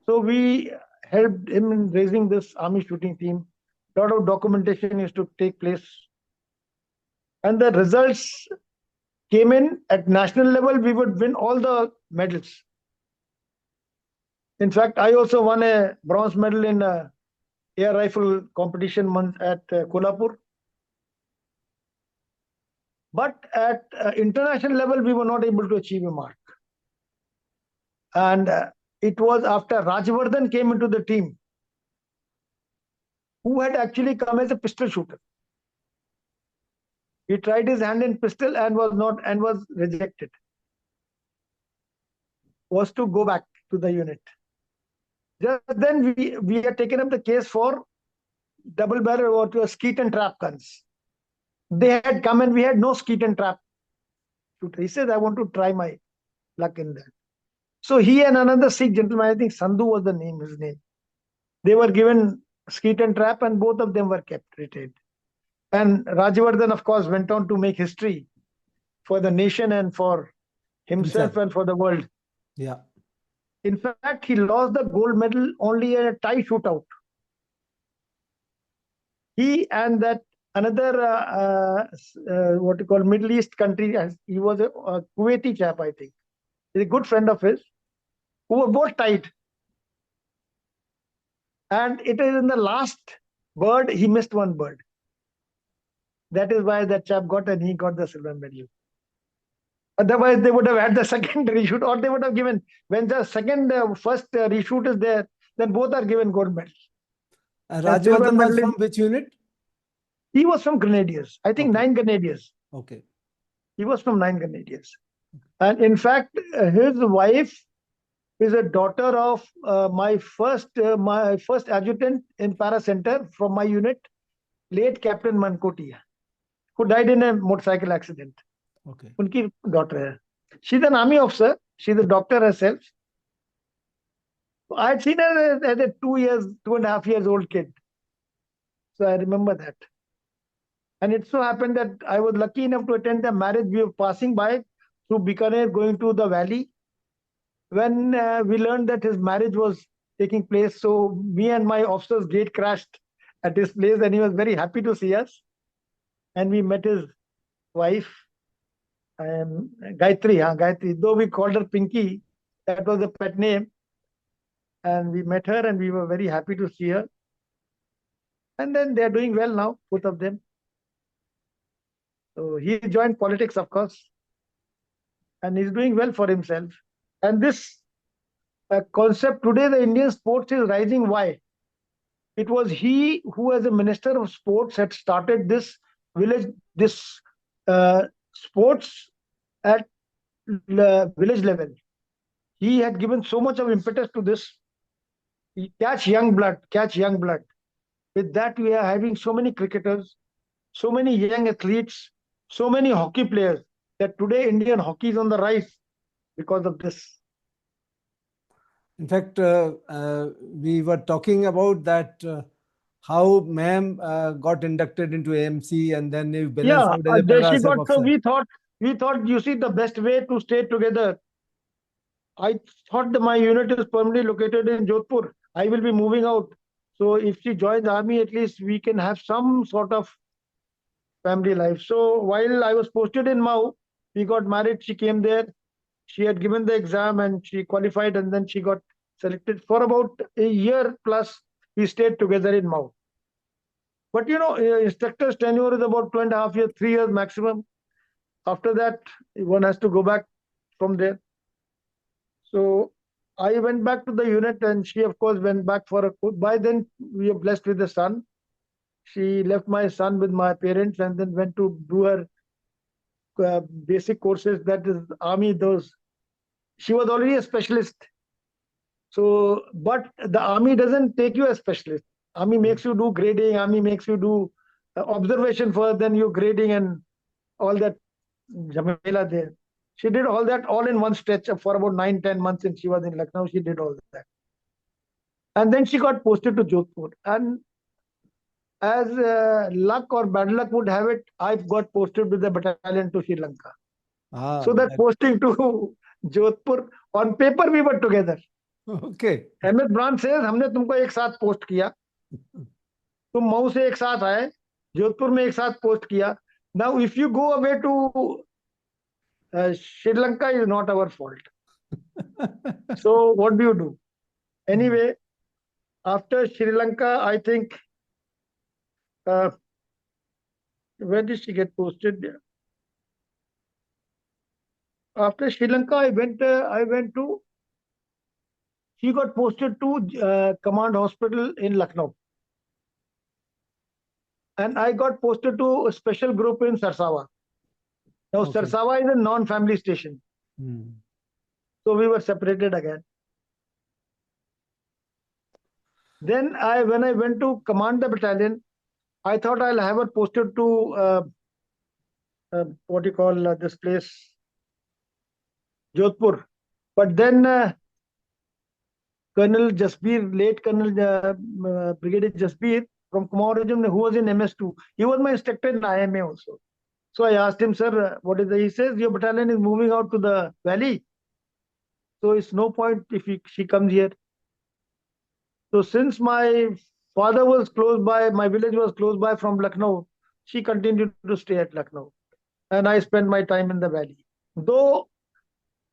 So we helped him in raising this army shooting team. A lot of documentation used to take place. And the results came in at national level. We would win all the medals. In fact, I also won a bronze medal in air rifle competition at Kolhapur. But at international level, we were not able to achieve a mark. And it was after Rajvardhan came into the team, who had actually come as a pistol shooter. He tried his hand in pistol and was rejected. Was to go back to the unit. Just then we had taken up the case for double barrel or to skeet and trap guns. They had come and we had no skeet and trap shooter. He said, "I want to try my luck in that." So he and another Sikh gentleman, I think Sandhu was his name. They were given skeet and trap, and both of them were kept retained. And Rajvardhan, of course, went on to make history for the nation and for himself and for the world. Yeah. In fact, he lost the gold medal only in a tie shootout. He and that another what you call Middle East country, he was a Kuwaiti chap, I think. He's a good friend of his, who were both tied. And it is in the last bird, he missed one bird. That is why that chap got, and he got the silver medal. Otherwise, they would have had the second reshoot, or they would have given, when the first reshoot is there, then both are given gold medals. Rajvardhan was from which unit? He was from Grenadiers. I think 9 Grenadiers. Okay. He was from 9 Grenadiers. And in fact, his wife is a daughter of my first adjutant in Para Center from my unit, late Captain Mankotia, who died in a motorcycle accident. Okay. Unki daughter hai. She's an army officer. She's a doctor herself. I had seen her as a 2.5 years old kid. So I remember that. And it so happened that I was lucky enough to attend the marriage. We were passing by through Bikaner, going to the valley, when we learned that his marriage was taking place. So me and my officer's gate crashed at his place, and he was very happy to see us. And we met his wife, Gayatri. Though we called her Pinky, that was the pet name. And we met her, and we were very happy to see her. And then they are doing well now, both of them. So he joined politics, of course, and he's doing well for himself. And this concept today, the Indian sports is rising. Why? It was he who, as a minister of sports, had started this sports at village level. He had given so much of impetus to this. Catch young blood. With that, we are having so many cricketers, so many young athletes, so many hockey players, that today Indian hockey is on the rise because of this. In fact, we were talking about that how ma'am got inducted into AMC and then you balanced Yeah, out as a she para-SF got, so officer. we thought, you see, the best way to stay together, I thought that my unit is permanently located in Jodhpur. I will be moving out. So if she joins army, at least we can have some sort of family life. So while I was posted in Mau, we got married. She came there. She had given the exam and she qualified, and then she got selected. For about a year plus, we stayed together in Mau. But instructor's tenure is about 2.5 years, 3 years maximum. After that, one has to go back from there. So I went back to the unit, and she, of course, went back for a. By then, we are blessed with a son. She left my son with my parents and then went to do her basic courses. That is army. Those, she was already a specialist. So, but the army doesn't take you as specialist. Army makes you do grading. Army makes you do observation first, then you grading and all that jamela there. She did all that all in one stretch for about 9-10 months, and she was in Lucknow. She did all that. And then she got posted to Jodhpur. And as luck or bad luck would have it, I got posted with the battalion to Sri Lanka. So that posting to Jodhpur, on paper we were together. Okay. MS Brand says, हमने तुमको एक साथ post किया, तुम मऊ से एक साथ आए, जोधपुर में एक साथ पोस्ट किया. Now if you go away to Sri Lanka, is not our fault. So what do you do? Anyway, after Sri Lanka, I think, where did she get posted? After Sri Lanka, I went to, she got posted to Command Hospital in Lucknow. And I got posted to a special group in Sarsawa. Now, okay. Sarsawa is a non-family station. So we were separated again. Then when I went to command the battalion, I thought I'll have her posted to, what do you call this place? Jodhpur. But then Colonel Jasbir, late Colonel Brigadier Jasbir from Kumaon Regiment, who was in MS2, he was my instructor in IMA also. So I asked him, sir, what is that? He says, your battalion is moving out to the valley. So it's no point if she comes here. So since my father was close by, my village was close by from Lucknow, she continued to stay at Lucknow. And I spent my time in the valley. Though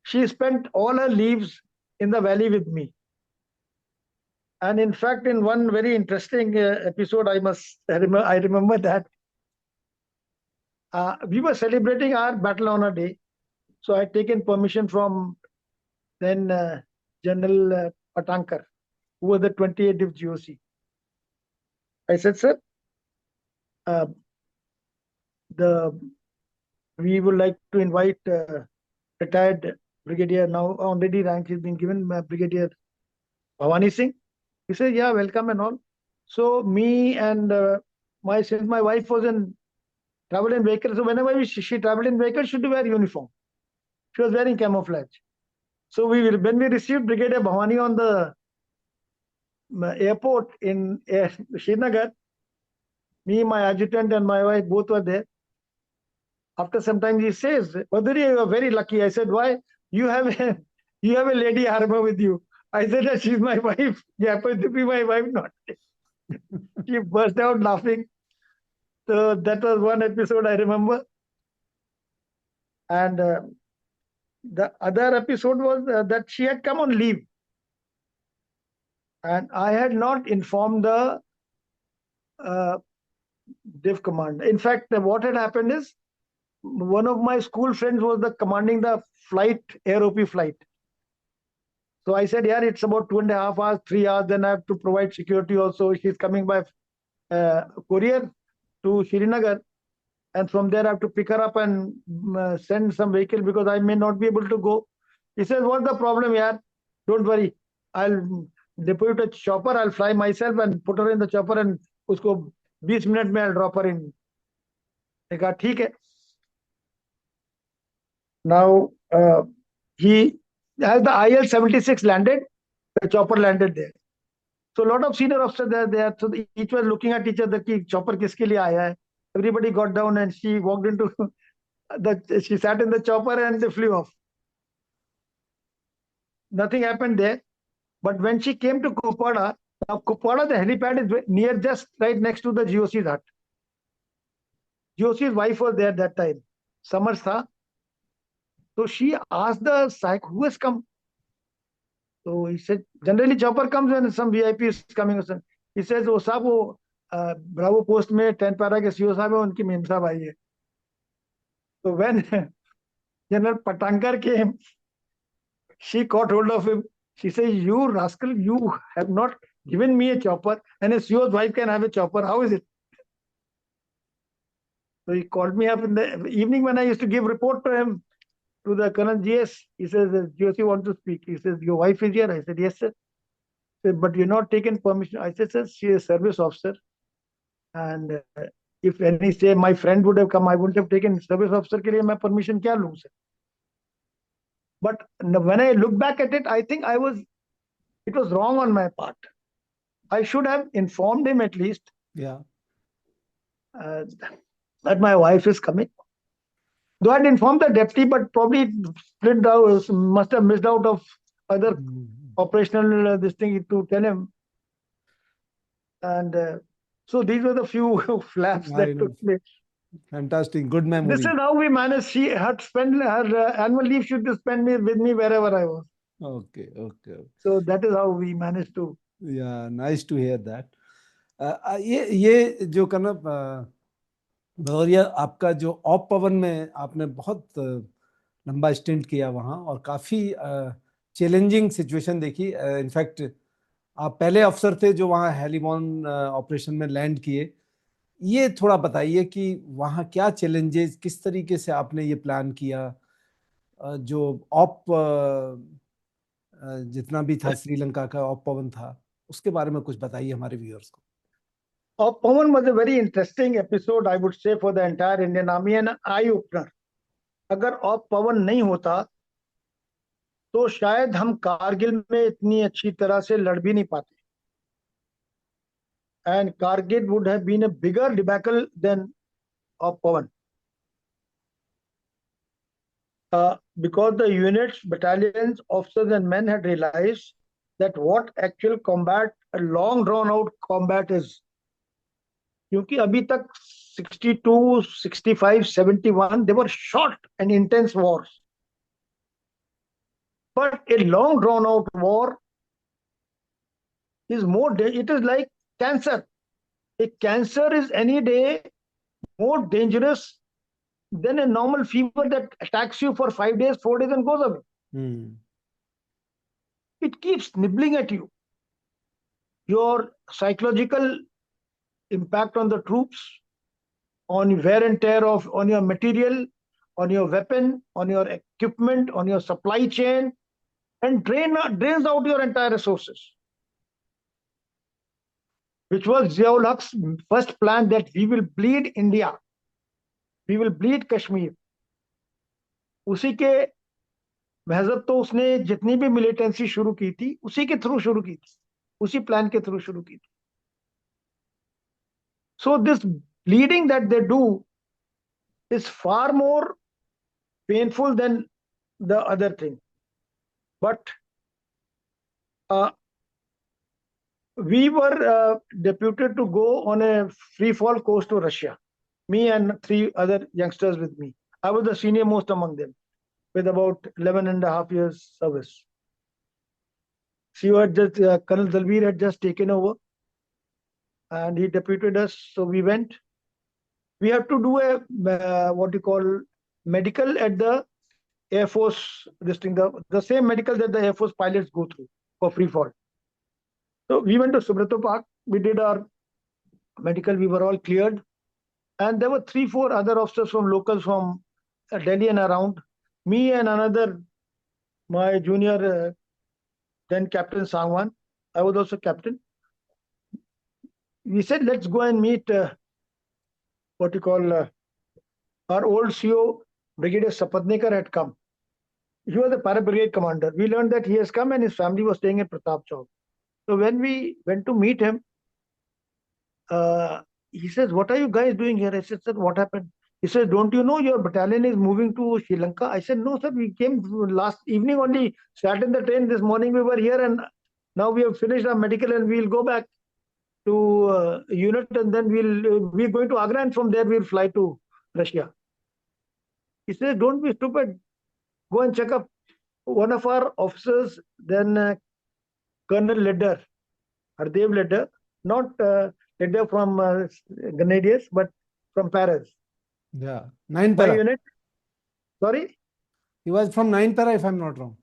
she spent all her leaves in the valley with me. And in fact, in one very interesting episode, I remember that we were celebrating our battle honor day. So I had taken permission from then General Patankar, who was the 28th GOC. I said, sir, we would like to invite retired brigadier, now already rank has been given, Brigadier Bhavani Singh. He said, yeah, welcome and all. So me and since my wife was in travel in vehicle, so whenever she traveled in vehicle, she should wear uniform. She was wearing camouflage. So when we received Brigadier Bhavani on the airport in Srinagar, me, my adjutant and my wife both were there. After some time he says, Bhadauria, you are very lucky. I said, why? You have a lady armor with you. I said that she's my wife. She happens to be my wife, not. She burst out laughing. So that was one episode I remember. And the other episode was that she had come on leave. And I had not informed the Div commander. In fact, what had happened is, one of my school friends was commanding the flight, air-OP flight. So I said, yeah, it's about 2.5 hours, 3 hours. Then I have to provide security also. She's coming by courier to Srinagar. And from there, I have to pick her up and send some vehicle because I may not be able to go. He says, what's the problem, yaar? Don't worry. I'll depute a chopper. I'll fly myself and put her in the chopper and usko 20 minutes mein I'll drop her in. I said, theek hai. Now, as the IL-76 landed, The chopper landed there. So a lot of senior officers are there. So each was looking at each other. Ki chopper kiske liye aaya hai? Everybody got down and she walked into she sat in the chopper and they flew off. Nothing happened there. But when she came to Kupwara, now Kupwara, the helipad is near, just right next to the GOC's hut. GOC's wife was there that time. Summers tha. So she asked the psych, who has come? So he said, generally chopper comes when some VIP is coming. He says, oh sahab, wo Bravo post mein 10 para ke CO sahab hai, unki mem sahab aayi hai. So when General Patankar came, she caught hold of him. She says, you rascal, you have not given me a chopper, and a CO's wife can have a chopper. How is it? So he called me up in the evening when I used to give report to him, to the Colonel GS. He says, GOC wants to speak. He says, your wife is here? I said, yes, sir. He said, but you're not taken permission. I said, sir, she is a service officer. And if any say my friend would have come, I wouldn't have taken service officer ke liye main permission kya loon, sir? But when I look back at it, I think it was wrong on my part. I should have informed him at least. Yeah. That my wife is coming. Though I'd informed the deputy, but probably split out, must have missed out of other operational this thing to tell him. And so these were the few flaps that took place. Fantastic, good memory. This is how we managed. She had spent her annual leave, should spend with me wherever I was. Okay. So that is how we managed to. Yeah, nice to hear that. ये जो करना भदौरिया, आपका जो op पवन में आपने बहुत लंबा stint किया वहाँ और काफ़ी चैलेंजिंग सिचुएशन देखी. इनफैक्ट आप पहले अफसर थे जो वहाँ हेलीबॉर्न ऑपरेशन में लैंड किए. ये थोड़ा बताइए कि वहाँ क्या चैलेंजेस, किस तरीके से आपने ये प्लान किया, जो ऑप जितना भी था श्रीलंका का ऑप पवन था, उसके बारे में कुछ बताइए हमारे व्यूअर्स को. Op-Pawan was a very interesting episode, I would say, for the entire Indian Army and eye-opener. अगर Op-Pawan नहीं होता तो शायद हम कारगिल में इतनी अच्छी तरह से लड़ भी नहीं पाते. And Kargil would have been a bigger debacle than Op-Pawan. Because the units, battalions, officers and men had realized that what actual combat, a long drawn out combat is. क्योंकि अभी तक 62, 65, 71, they were short and intense wars. But a long drawn out war is it is like cancer. A cancer is any day more dangerous than a normal fever that attacks you for 5 days, 4 days and goes away. It keeps nibbling at you. Your psychological impact on the troops, on wear and tear on your material, on your weapon, on your equipment, on your supply chain, and drains out your entire resources. Which was Ziaul Haq's first plan, that we will bleed India. We will bleed Kashmir. उसी के महजब तो उसने जितनी भी militancy शुरू की थी उसी के थ्रू शुरू की थी, उसी प्लान के थ्रू शुरू की थी. So this bleeding that they do is far more painful than the other thing. But we were deputed to go on a free fall course to Russia. Me and 3 other youngsters with me. I was the senior most among them, with about 11 and a half years service. Colonel Dalbir had just taken over and he deputed us, so we went. We have to do a what you call medical at the Air Force, the same medical that the Air Force pilots go through for free fall. So we went to Subrato Park, we did our medical, we were all cleared. And there were 3-4 other officers from locals from Delhi and around. Me and my junior, then Captain Sangwan, I was also captain. We said, let's go and meet our old CO, Brigadier Sapadnekar had come. he was a para brigade commander. We learned that he has come and his family was staying at Pratap Chowk. So when we went to meet him, he says, "What are you guys doing here?" I said, "Sir, what happened?" He says, "Don't you know your battalion is moving to Sri Lanka?" I said, "No, sir, we came last evening only, sat in the train. This morning we were here and now we have finished our medical and we'll go back to unit and then we're going to Agra and from there we'll fly to Russia." He says, "Don't be stupid. Go and check up." One of our officers, then Colonel Ledder, Hardev Ledder, not Ledder from Grenadiers, but from Paris. Yeah, 9 My para. unit, sorry? He was from 9 para, if I'm not wrong.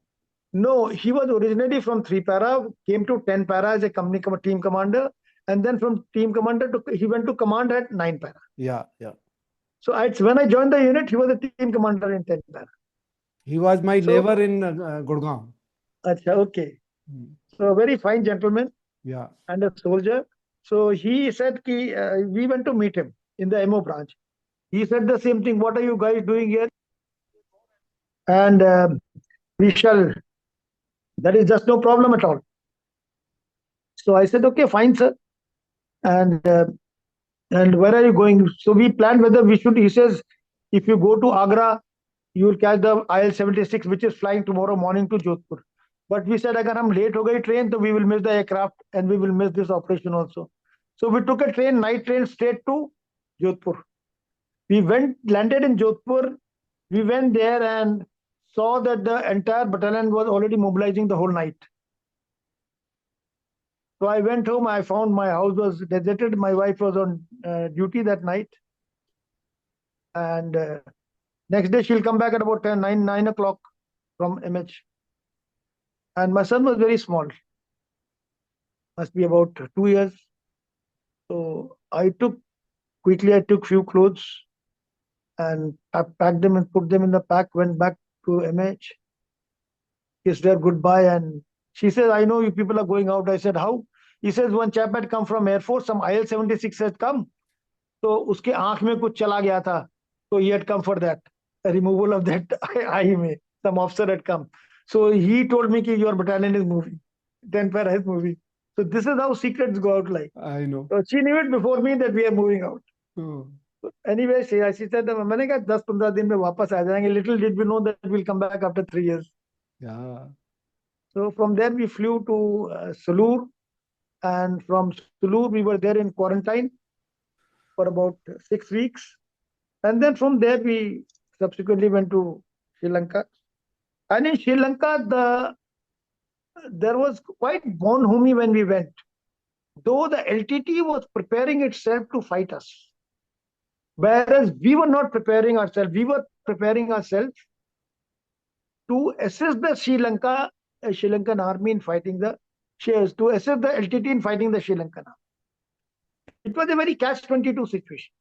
No, he was originally from 3 para, came to 10 para as a company team commander, and then from team commander he went to command at 9 para. Yeah, yeah. So when I joined the unit, he was a team commander in 10 para. He was my So, neighbor in Gurgaon. Achha, okay. So a very fine gentleman. Yeah. And a soldier. So he said, we went to meet him in the MO branch. He said the same thing. "What are you guys doing here?" And we shall, there is just no problem at all. So I said, "Okay, fine, sir." And where are you going? So we planned whether we should, he says, "If you go to Agra, you will catch the IL-76, which is flying tomorrow morning to Jodhpur." But we said, "Agar hum late ho gayi train, so we will miss the aircraft and we will miss this operation also." So we took a train, night train, straight to Jodhpur. We landed in Jodhpur. We went there and saw that the entire battalion was already mobilizing the whole night. So I went home. I found my house was deserted. My wife was on duty that night. And next day she'll come back at about 9 o'clock from MH. And my son was very small, must be about 2 years. So I took few clothes and I packed them and put them in the pack, went back to MH, kissed her goodbye. And she says, "I know you people are going out." I said, "How?" He says, "One chap had come from Air Force, some IL-76 had come. So uske aankh mein kuch chala gaya tha. So he had come for that, a removal of that eye mein. Some officer had come. So he told me that your battalion is moving. 10 para is moving. So this is how secrets go out like. I know. So she knew it before me that we are moving out. Oh. Anyway, she said, "मैंने कहा 10-15 दिन में वापस आ जाएंगे." Little did we know that we'll come back after 3 years. Yeah. So from there we flew to Sulur, and from Sulur we were there in quarantine for about 6 weeks, and then from there we subsequently went to Sri Lanka. And in Sri Lanka, there was quite bonhomie when we went, though the LTT was preparing itself to fight us. Whereas we were not preparing ourselves, we were preparing ourselves to assist the Sri Lankan army in fighting the shares, to assist the LTT in fighting the Sri Lankan army. It was a very catch-22 situation.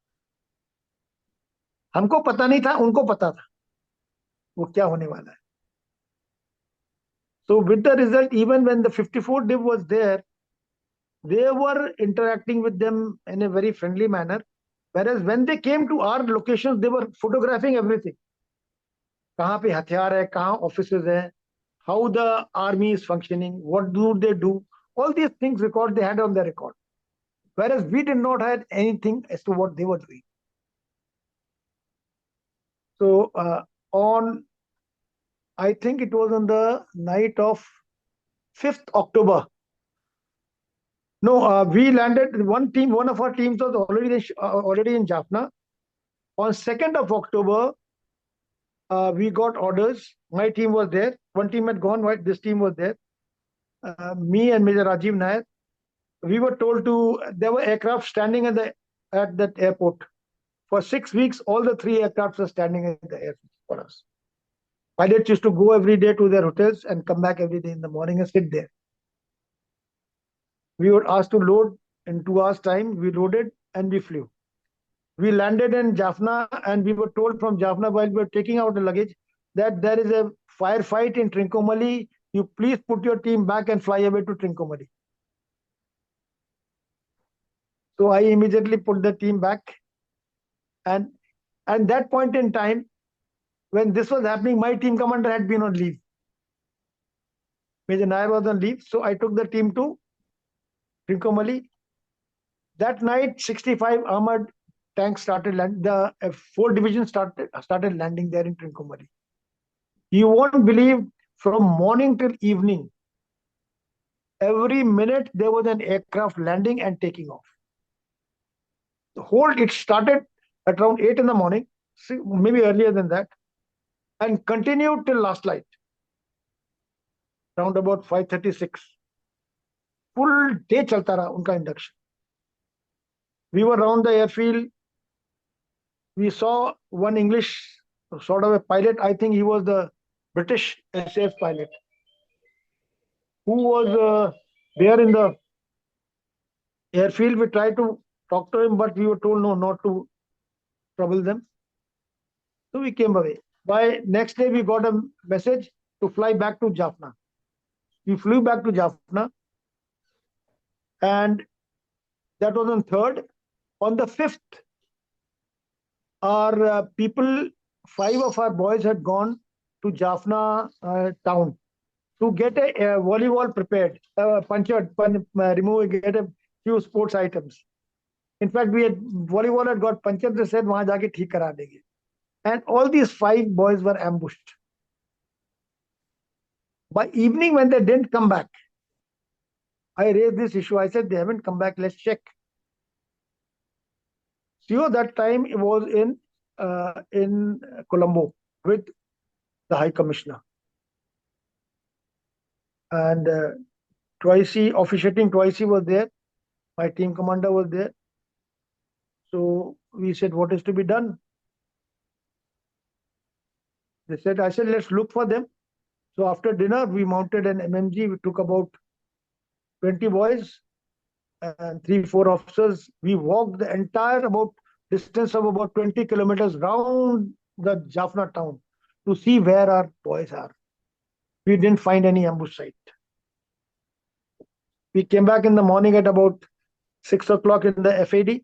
हमको पता नहीं था, उनको पता था वो क्या होने वाला है. So with the result, even when the 54 Div was there, they were interacting with them in a very friendly manner. Whereas when they came to our locations, they were photographing everything. कहाँ पे हथियार है, कहाँ offices है, how the army is functioning, what do they do, all these things they had on their record. Whereas we did not have anything as to what they were doing. So I think it was on the night of 5th October. No, we landed, one of our teams was already in Jaffna. On 2nd of October, we got orders. My team was there. One team had gone, right? This team was there. Me and Major Rajiv Nair. We were told there were aircraft standing at that airport. For 6 weeks, all the 3 aircrafts were standing at the airport for us. Pilots used to go every day to their hotels and come back every day in the morning and sit there. We were asked to load in 2 hours' time. We loaded and we flew. We landed in Jaffna and we were told from Jaffna while we were taking out the luggage that there is a firefight in Trincomalee. You please put your team back and fly away to Trincomalee. So I immediately put the team back. And at that point in time, when this was happening, my team commander had been on leave. Major Nair was on leave, so I took the team to Trincomalee. That night, 65 armored tanks started landing. The 4 divisions started landing there in Trincomalee. You won't believe, from morning till evening, every minute there was an aircraft landing and taking off. It started at around 8 in the morning, maybe earlier than that, and continued till last night, around about 5:36. Full day chalta raha unka induction. We were around the airfield. We saw one English sort of a pilot. I think he was the British SAS pilot who was there in the airfield. We tried to talk to him, but we were told no, not to trouble them. So we came away. By next day, we got a message to fly back to Jaffna. We flew back to Jaffna, and that was on 3rd. On the 5th, our people, 5 of our boys had gone to Jaffna town to get a volleyball prepared, punctured, get a few sports items. In fact, volleyball had got punctured. They said, "Wahan jaake theek kara denge." And all these 5 boys were ambushed. By evening, when they didn't come back, I raised this issue. I said, "They haven't come back. Let's check." So that time it was in Colombo with the High Commissioner. And officiating Twice was there. My team commander was there. So we said, what is to be done? I said, let's look for them. So after dinner, we mounted an MMG. We took about 20 boys and 3-4 officers. We walked the entire distance of about 20 kilometers round the Jaffna town to see where our boys are. We didn't find any ambush site. We came back in the morning at about 6 o'clock in the FAD.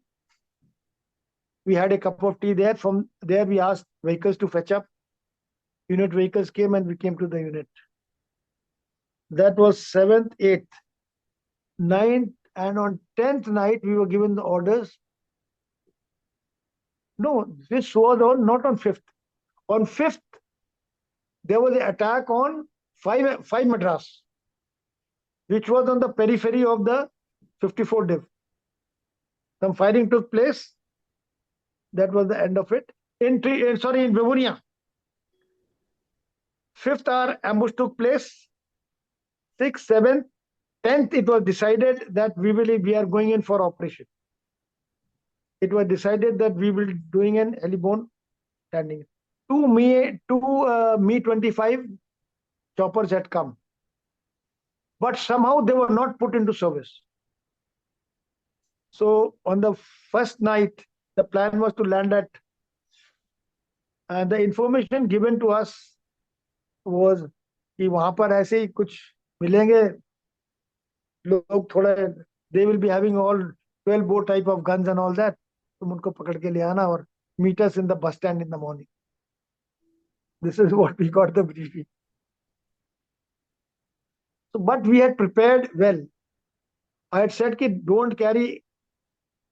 We had a cup of tea there. From there, we asked vehicles to fetch up. Unit vehicles came and we came to the unit. That was 7th, 8th, 9th, and on 10th night, we were given the orders. No, this was not on 5th. On 5th, there was an attack on 5 Madras, which was on the periphery of the 54 Div. Some fighting took place. That was the end of it. In Vivunia. 5th, our ambush took place. 6th, 7th, 10th, it was decided that we are going in for operation. It was decided that we will be doing an heliborne landing. 2 Mi-25 choppers had come, but somehow they were not put into service. So on the first night, the plan was to land at, and the information given to us was कि वहां पर ऐसे ही कुछ मिलेंगे लोग थोड़ा, they will be having all 12 bore type of guns and all that. तुम उनको पकड़ के ले आना और meet us in the bus stand in the morning. This is what we got the briefing. So, but we had prepared well. I had said कि don't carry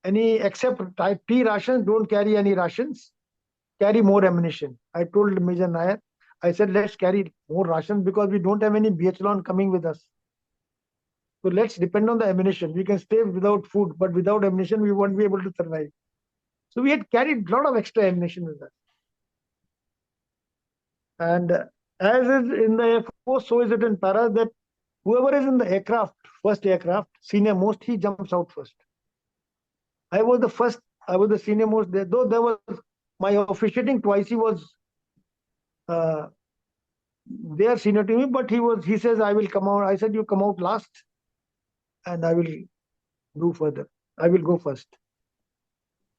any, except type T rations, don't carry any rations, carry more ammunition. I told Major Nair, I said, let's carry more rations because we don't have any BHLON coming with us. So let's depend on the ammunition. We can stay without food, but without ammunition, we won't be able to survive. So we had carried a lot of extra ammunition with us. And as is in the Air Force, so is it in Para, that whoever is in the aircraft, first aircraft, senior most, he jumps out first. I was the first, I was the senior most there. Though there was, my officiating Twice, he was there senior to me, but he says, I will come out. I said, you come out last and I will do further. I will go first.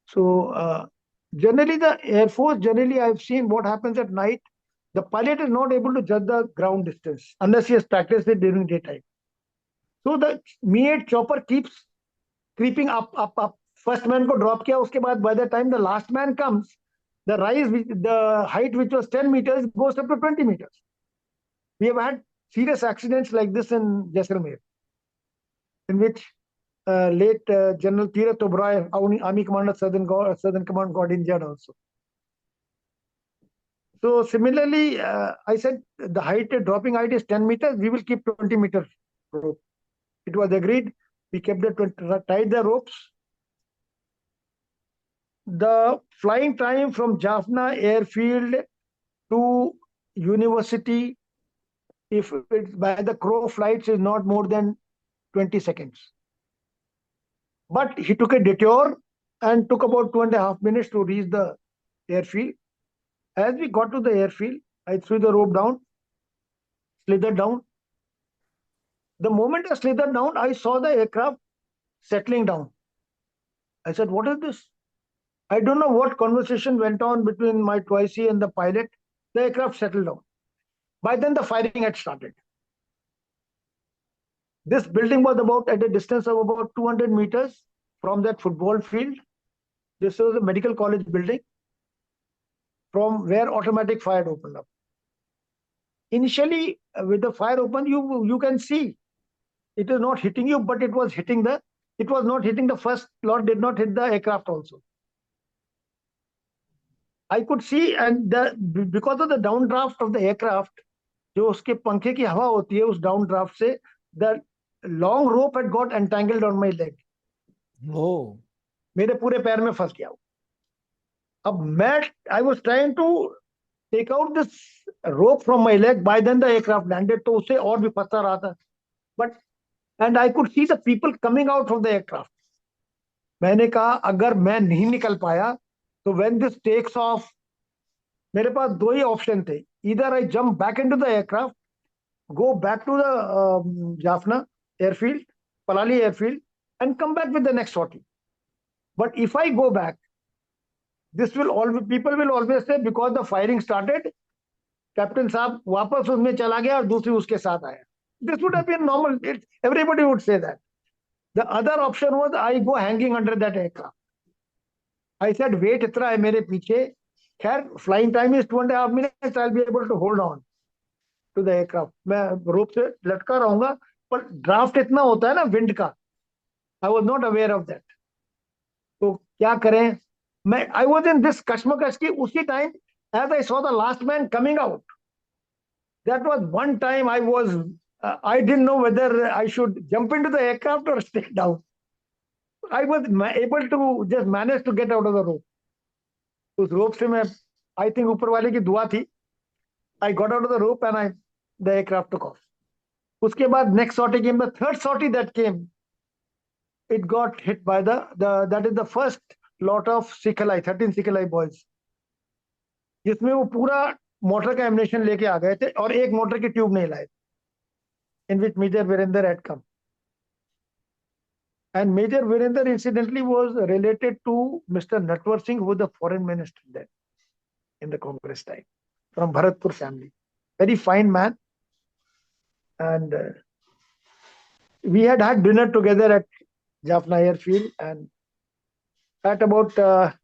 So generally the Air Force, I've seen what happens at night. The pilot is not able to judge the ground distance unless he has practiced it during daytime. So the Mi-8 chopper keeps creeping up. First man ko drop kiya, uske baad by the time the last man comes, the height which was 10 meters goes up to 20 meters. We have had serious accidents like this in Jaisalmer, in which late General Tirath Oberoi, Army Commander Southern Command, got injured also. So similarly, I said the dropping height is 10 meters. We will keep 20 meters rope. It was agreed. We kept tied the ropes. The flying time from Jaffna airfield to university, if it's by the crow flights, is not more than 20 seconds. But he took a detour and took about 2.5 minutes to reach the airfield. As we got to the airfield, I threw the rope down, slithered down. The moment I slithered down, I saw the aircraft settling down. I said, what is this? I don't know what conversation went on between my Twice and the pilot. The aircraft settled down. By then, the firing had started. This building was at a distance of about 200 meters from that football field. This was a medical college building from where automatic fire opened up. Initially, with the fire open, you can see it is not hitting you, but it was not hitting the first lot, did not hit the aircraft also. I could see, and because of the downdraft of the aircraft, जो उसके पंखे की हवा होती है उस downdraft से, the long rope had got entangled on my leg. Oh. मेरे पूरे पैर में फंस गया. अब I was trying to take out this rope from my leg. By then the aircraft landed, तो उससे और भी फंसा रहा था. And I could see the people coming out from the aircraft. मैंने कहा अगर मैं नहीं निकल पाया तो when this takes off, मेरे पास दो ही ऑप्शन थे. Either I jump back into the aircraft, go back to the Jaffna airfield, Palali airfield, and come back with the next sortie. But if I go back, people will always say because the firing started, Captain साहब वापस उसमें चला गया और दूसरी उसके साथ आया. This would have been normal. Everybody would say that. The other option was I go hanging under that aircraft. I said, wait, इतना है मेरे पीछे. खैर, flying time is 2.5 minutes. I'll be able to hold on to the aircraft. मैं rope से लटका रहूंगा, पर draft इतना होता है ना wind का. I was not aware of that. तो क्या करें? I was in this कश्मकश की उसी time as I saw the last man coming out. That was one time I didn't know whether I should jump into the aircraft or stay down. I was able to just manage to get out of the rope. उस rope से मैं, I think ऊपर वाले की दुआ थी. I got out of the rope and the aircraft took off. उसके बाद next sortie came, the third sortie that came. It got hit by that is the first lot of 13 Sikhalai boys. जिसमें वो पूरा motor का ammunition लेके आ गए थे और एक मोटर की ट्यूब नहीं लाए. In which Major Virender had come. And Major Virender incidentally was related to Mr. Ranbir Singh, who was the foreign minister then in the Congress time, from Bharatpur family. Very fine man. And we had dinner together at Jaffna airfield, and at about 2:30,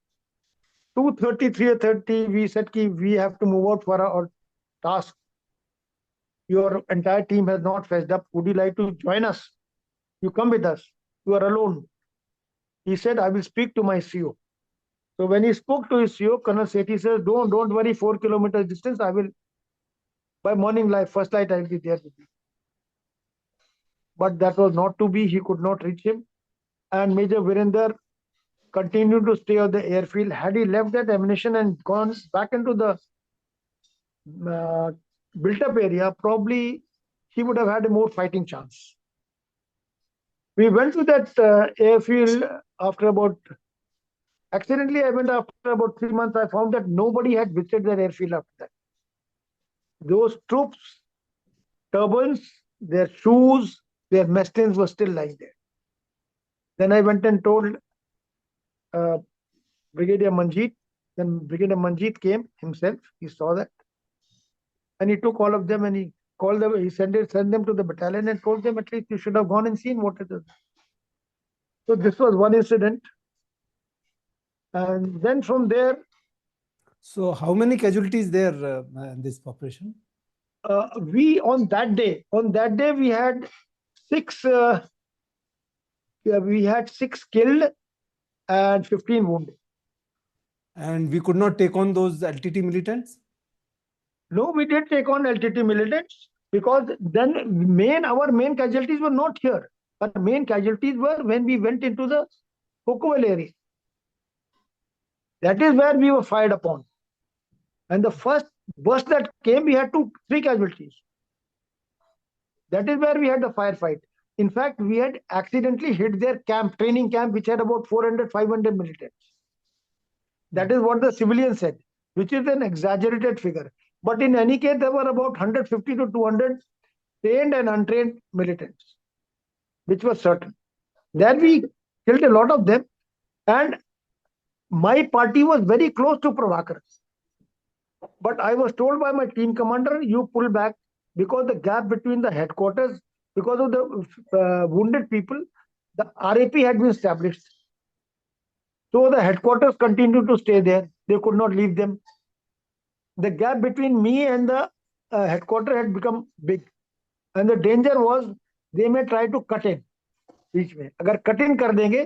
3:30, we said that we have to move out for our task. Your entire team has not fetched up. Would you like to join us? You come with us. You are alone. He said, I will speak to my CO. So when he spoke to his CO, Colonel Sethi says, don't worry, 4 kilometers distance, I will, by morning light, first light, I will be there with you. But that was not to be. He could not reach him. And Major Virender continued to stay on the airfield. Had he left that ammunition and gone back into the built-up area, probably he would have had a more fighting chance. We went to that airfield accidentally I went after about 3 months. I found that nobody had visited that airfield after that. Those troops, turbans, their shoes, their mess tins were still lying there. Then I went and told Brigadier Manjeet. Then Brigadier Manjeet came himself. He saw that. And he took all of them and he called them, he sent them to the battalion and told them at least you should have gone and seen what it is. So this was one incident. And then from there, So how many casualties there in this operation? On that day, we had six. We had 6 killed and 15 wounded. And we could not take on those LTT militants? No, we did take on LTT militants because then our main casualties were not here. Our main casualties were when we went into the Cocoval area. That is where we were fired upon. And the first burst that came, we had 3 casualties. That is where we had the firefight. In fact, we had accidentally hit their camp, training camp, which had about 400, 500 militants. That is what the civilians said, which is an exaggerated figure. But in any case, there were about 150 to 200 trained and untrained militants, which was certain. Then we killed a lot of them. And my party was very close to Prabhakar. But I was told by my team commander, you pull back because the gap between the headquarters, because of the wounded people, the RAP had been established. So the headquarters continued to stay there. They could not leave them. The gap between me and the headquarters had become big. And the danger was they may try to cut in. बीच में अगर cut in कर देंगे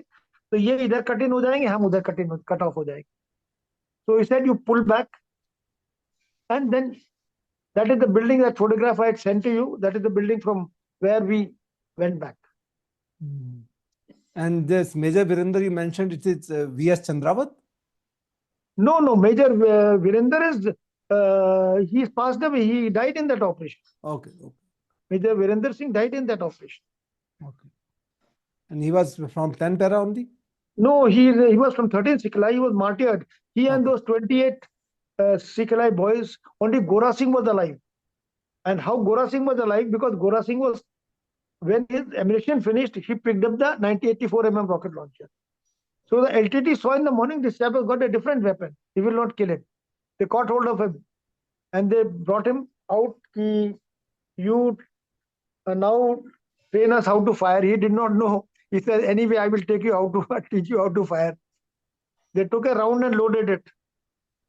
तो ये इधर cut in हो जाएंगे, हम उधर कट ऑफ हो जाएंगे. So he said, you pull back. And then that is the building, that photograph I had sent to you. That is the building from where we went back. And this Major Virender you mentioned, it is V.S. Chandrawat? No, Major Virender is, he's passed away. He died in that operation. Okay. Major Virender Singh died in that operation. Okay. And he was from 10 para only? No, he was from 13 Sikalai. He was martyred. He and those 28 Sikalai boys, only Gora Singh was alive. And how Gora Singh was alive? Because Gora Singh was, when his ammunition finished, he picked up the 9084 rocket launcher. So the LTT saw in the morning, this chap has got a different weapon. He will not kill him. They caught hold of him and they brought him out. You now train us how to fire. He did not know. He said, anyway, I will teach you how to fire. They took a round and loaded it.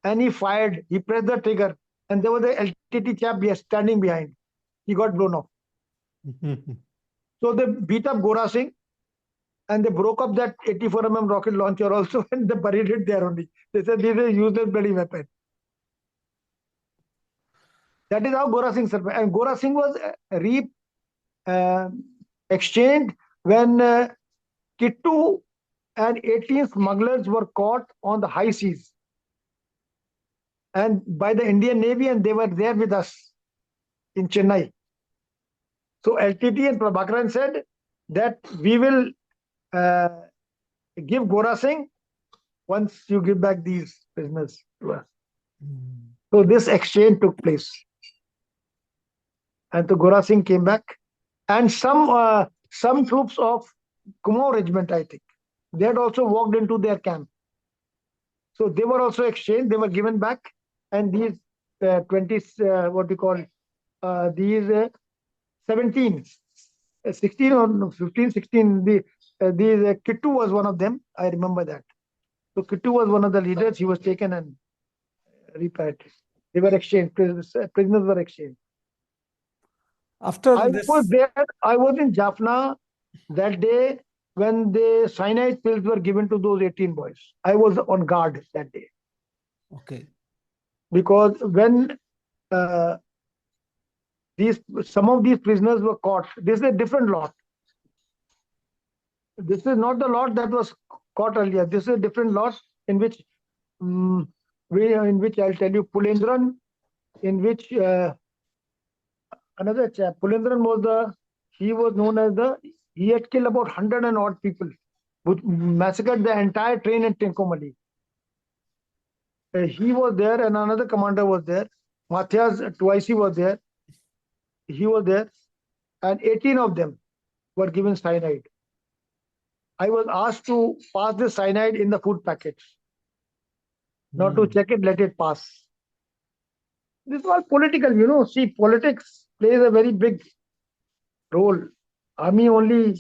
And he fired. He pressed the trigger. And there was a LTT chap standing behind. He got blown off. So they beat up Gora Singh. And they broke up that 84 rocket launcher also. And they buried it there only. They said, this is a useless bloody weapon. That is how Gora Singh survived. And Gora Singh was exchanged when Kittu and 18 smugglers were caught on the high seas and by the Indian Navy, and they were there with us in Chennai. So LTT and Prabhakaran said that we will give Gora Singh once you give back these prisoners to us. So this exchange took place. And so Gora Singh came back. And some troops of Kumaon regiment, I think, they had also walked into their camp. So they were also exchanged. They were given back. And these 17, 16 or 15, 16, these Kittu was one of them. I remember that. So Kittu was one of the leaders. He was taken and repatriated. They were exchanged. Prisoners were exchanged. After I this, was there. I was in Jaffna that day when the cyanide pills were given to those 18 boys. I was on guard that day. Okay. Because when some of these prisoners were caught, this is a different lot. This is not the lot that was caught earlier. This is a different lot in which I'll tell you Pulendran, in which another chap, Pulendran he had killed about 100 and odd people, massacred the entire train in Trincomalee. He was there and another commander was there. Matthias Twice was there. He was there. And 18 of them were given cyanide. I was asked to pass the cyanide in the food packets. Not to check it, let it pass. This is all political, See, politics plays a very big role. Army only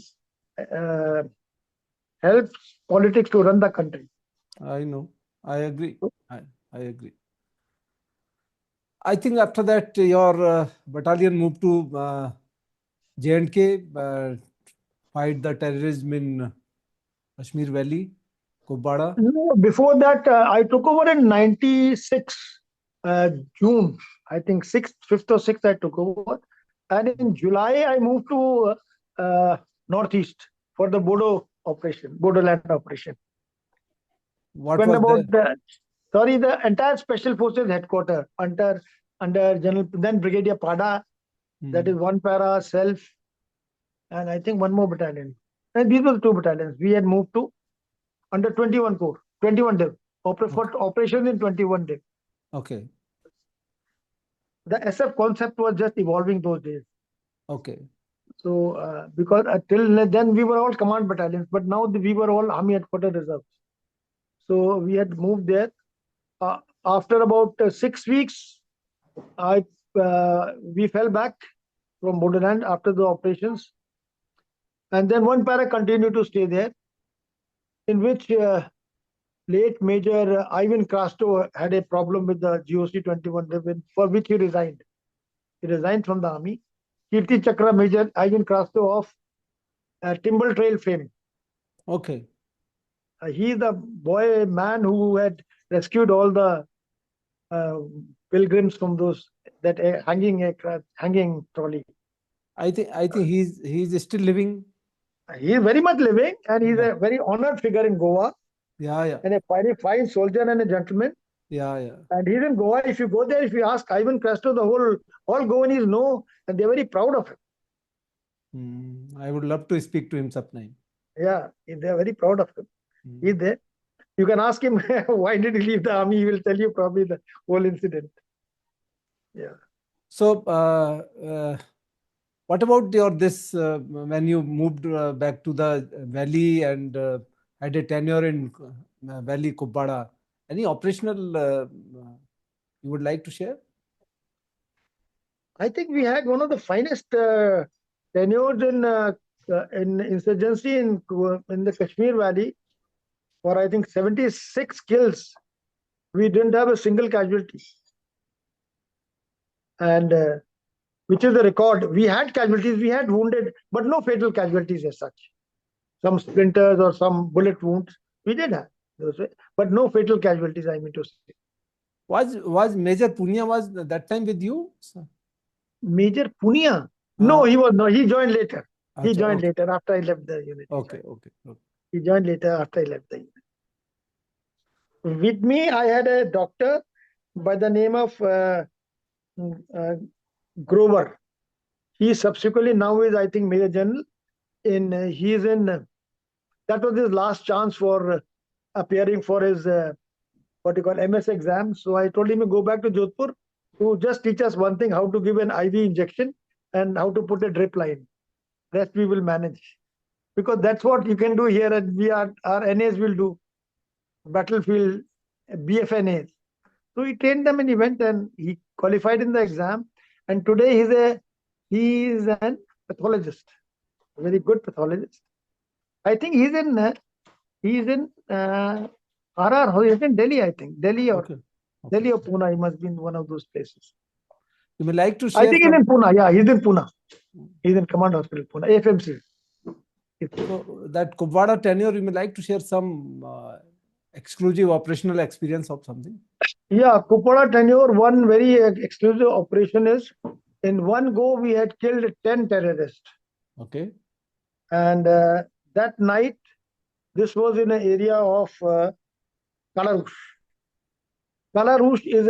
helps politics to run the country. I know. I agree. I agree. I think after that your battalion moved to J&K, fight the terrorism in Kashmir Valley, Kubwada. No, before that, I took over in 96 June. I think 6th, 5th or 6th I took over. And in July, I moved to Northeast for the Bodoland operation. What When was about that? the entire Special Forces headquarters under General, then Brigadier Pada, that is one para, self, and I think one more battalion. And these were the two battalions. We had moved to under 21 Corps, 21 days. For operations in 21 days. Okay. The SF concept was just evolving those days. Okay. So, because till then we were all command battalions, but now we were all Army Headquarters Reserves. So we had moved there. After about 6 weeks, we fell back from Bodoland after the operations. And then one para continued to stay there, in which late Major Ivan Krasto had a problem with the GOC 21, for which he resigned. He resigned from the army. Kirti Chakra Major Ivan Krasto of Timber Trail fame. Okay. He is the man who had rescued all the pilgrims from that hanging trolley. I think he's still living. He is very much living, and he's a very honored figure in Goa. Yeah. And a very fine soldier and a gentleman. Yeah. And he's in Goa. If you go there, if you ask Ivan Krasto, all Goanese know, and they're very proud of him. I would love to speak to him sometime. Yeah, they're very proud of him. He's there. You can ask him why did he leave the army. He will tell you probably the whole incident. Yeah. So, what about when you moved back to the valley and had a tenure in Valley Kubwada? Any operational you would like to share? I think we had one of the finest tenures in insurgency in the Kashmir Valley. For I think 76 kills, we didn't have a single casualty. And which is the record. We had casualties, we had wounded, but no fatal casualties as such. Some splinters or some bullet wounds, we did have those, but no fatal casualties, I mean to say. Was Major Punia was that time with you? Major Punia? No, he was not. He joined later. He joined later after I left the unit. Okay. He joined later after I left the unit. With me, I had a doctor by the name of Grover. He subsequently now is, I think, Major General. That was his last chance for appearing for his MS exam. So I told him to go back to Jodhpur to just teach us one thing: how to give an IV injection and how to put a drip line. Rest we will manage, because that's what you can do here, and our NAs will do battlefield BFNAs. So he trained them and he went and he qualified in the exam. And today he is an pathologist, a very good pathologist. I think he's in RR. He's in Delhi, I think. Delhi or Pune. He must be in one of those places. You may like to share. I think he's in Pune. Yeah, he's in Pune. He's in Command Hospital, Pune, AFMC. So that Kubwada tenure, you may like to share some exclusive operational experience of something? Yeah, Kubwada tenure, one very exclusive operation is, in one go we had killed 10 terrorists. Okay. And that night, this was in an area of Kalarush. Kalarush is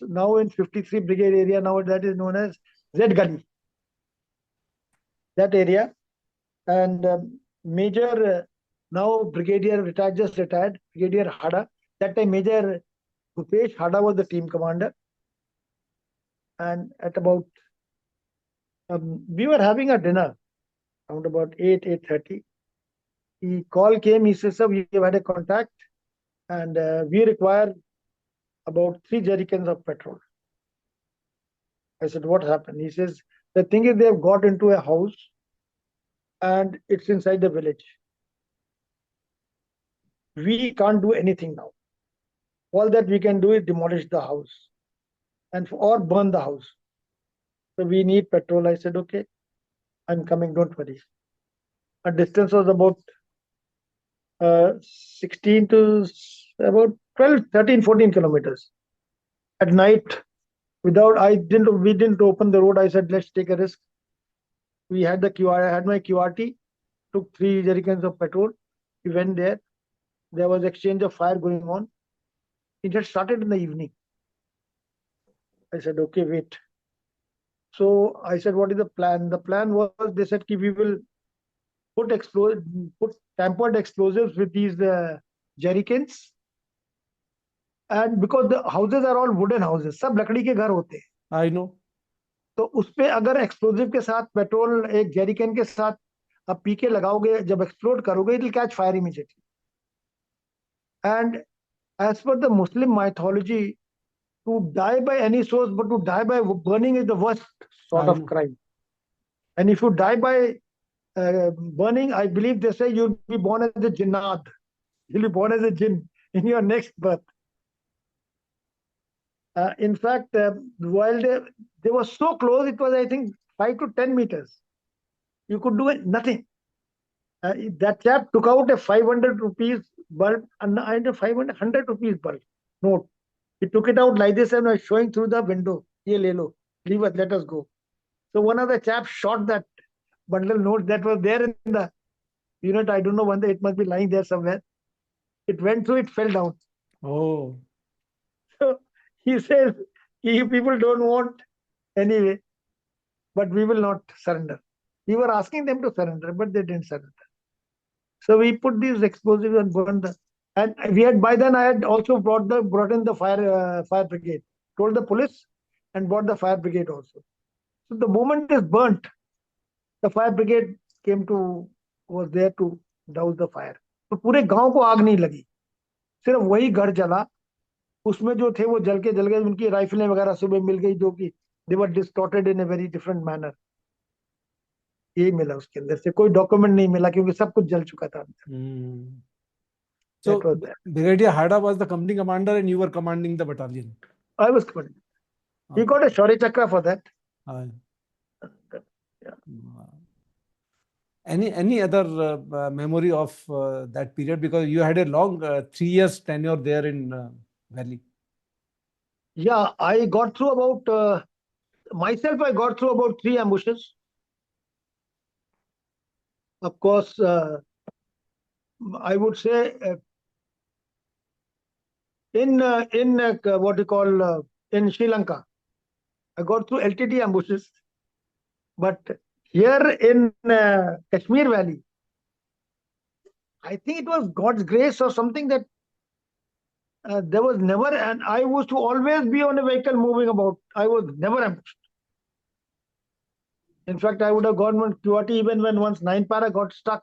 now in 53 Brigade area, now that is known as Z Gully. That area. And Major, now Brigadier retired, just retired, Brigadier Hada. That time Major Bhupesh Hada was the team commander. And at about, we were having a dinner around about 8:30. The call came, he says, sir, we have had a contact and we require about 3 jerrycans of petrol. I said, what happened? He says, the thing is, they have got into a house and it's inside the village. We can't do anything now. All that we can do is demolish the house. and or burn the house. So we need petrol. I said, okay, I'm coming, don't worry. Our distance was about 16 to about 12, 13, 14 kilometers. At night, we didn't open the road. I said, let's take a risk. We had I had my QRT, took 3 jerrycans of petrol. We went there. There was exchange of fire going on. It had started in the evening. I said, okay, wait. So I said, what is the plan? The plan was, they said, we will put tampered explosives with these jerrycans. And because the houses are all wooden houses, सब लकड़ी के घर होते हैं. I know. तो उस पे अगर एक्सप्लोजिव के साथ पेट्रोल एक जेरिकन के साथ आप पी के लगाओगे, जब एक्सप्लोड करोगे, it will catch fire immediately. And as per the Muslim mythology, to die by any source, but to die by burning is the worst sort of crime. And if you die by burning, I believe they say you'll be born as a jinnad. You'll be born as a jinn in your next birth. In fact, while they were so close, it was, I think, 5 to 10 meters. You could do nothing. That chap took out a 500 rupees bulb and a 500 rupees bulb note. He took it out like this and was showing through the window. Ye le lo, leave us, let us go. So one of the chaps shot that bundle note that was there in the unit. I don't know when it must be lying there somewhere. It went through, it fell down. Oh. So he says, you people don't want anyway, but we will not surrender. We were asking them to surrender, but they didn't surrender. So we put these explosives and burned the. And we had, by then I had also brought in the fire brigade, told the police and brought the fire brigade also. So the moment is burnt, the fire brigade was there to douse the fire. तो पूरे गांव को आग नहीं लगी, सिर्फ वही घर जला. उसमें जो थे वो जल गए. उनकी राइफलें वगैरह सुबह मिल गई, जो कि they were distorted in a very different manner. यही मिला उसके अंदर से, कोई डॉक्यूमेंट नहीं मिला क्योंकि सब कुछ जल चुका था. So Brigadier Hada was the company commander and you were commanding the battalion. I was commanding. He got a Shaurya Chakra for that. Yeah. Any other memory of that period, because you had a long 3 years tenure there in Valley? Yeah, I got through about myself. I got through about 3 ambushes. Of course, I would say in what you call in Sri Lanka, I got through LTT ambushes, but here in Kashmir Valley, I think it was God's grace or something that there was never, and I was to always be on a vehicle moving about. I was never ambushed. In fact, I would have gone on QRT even when once 9 para got stuck.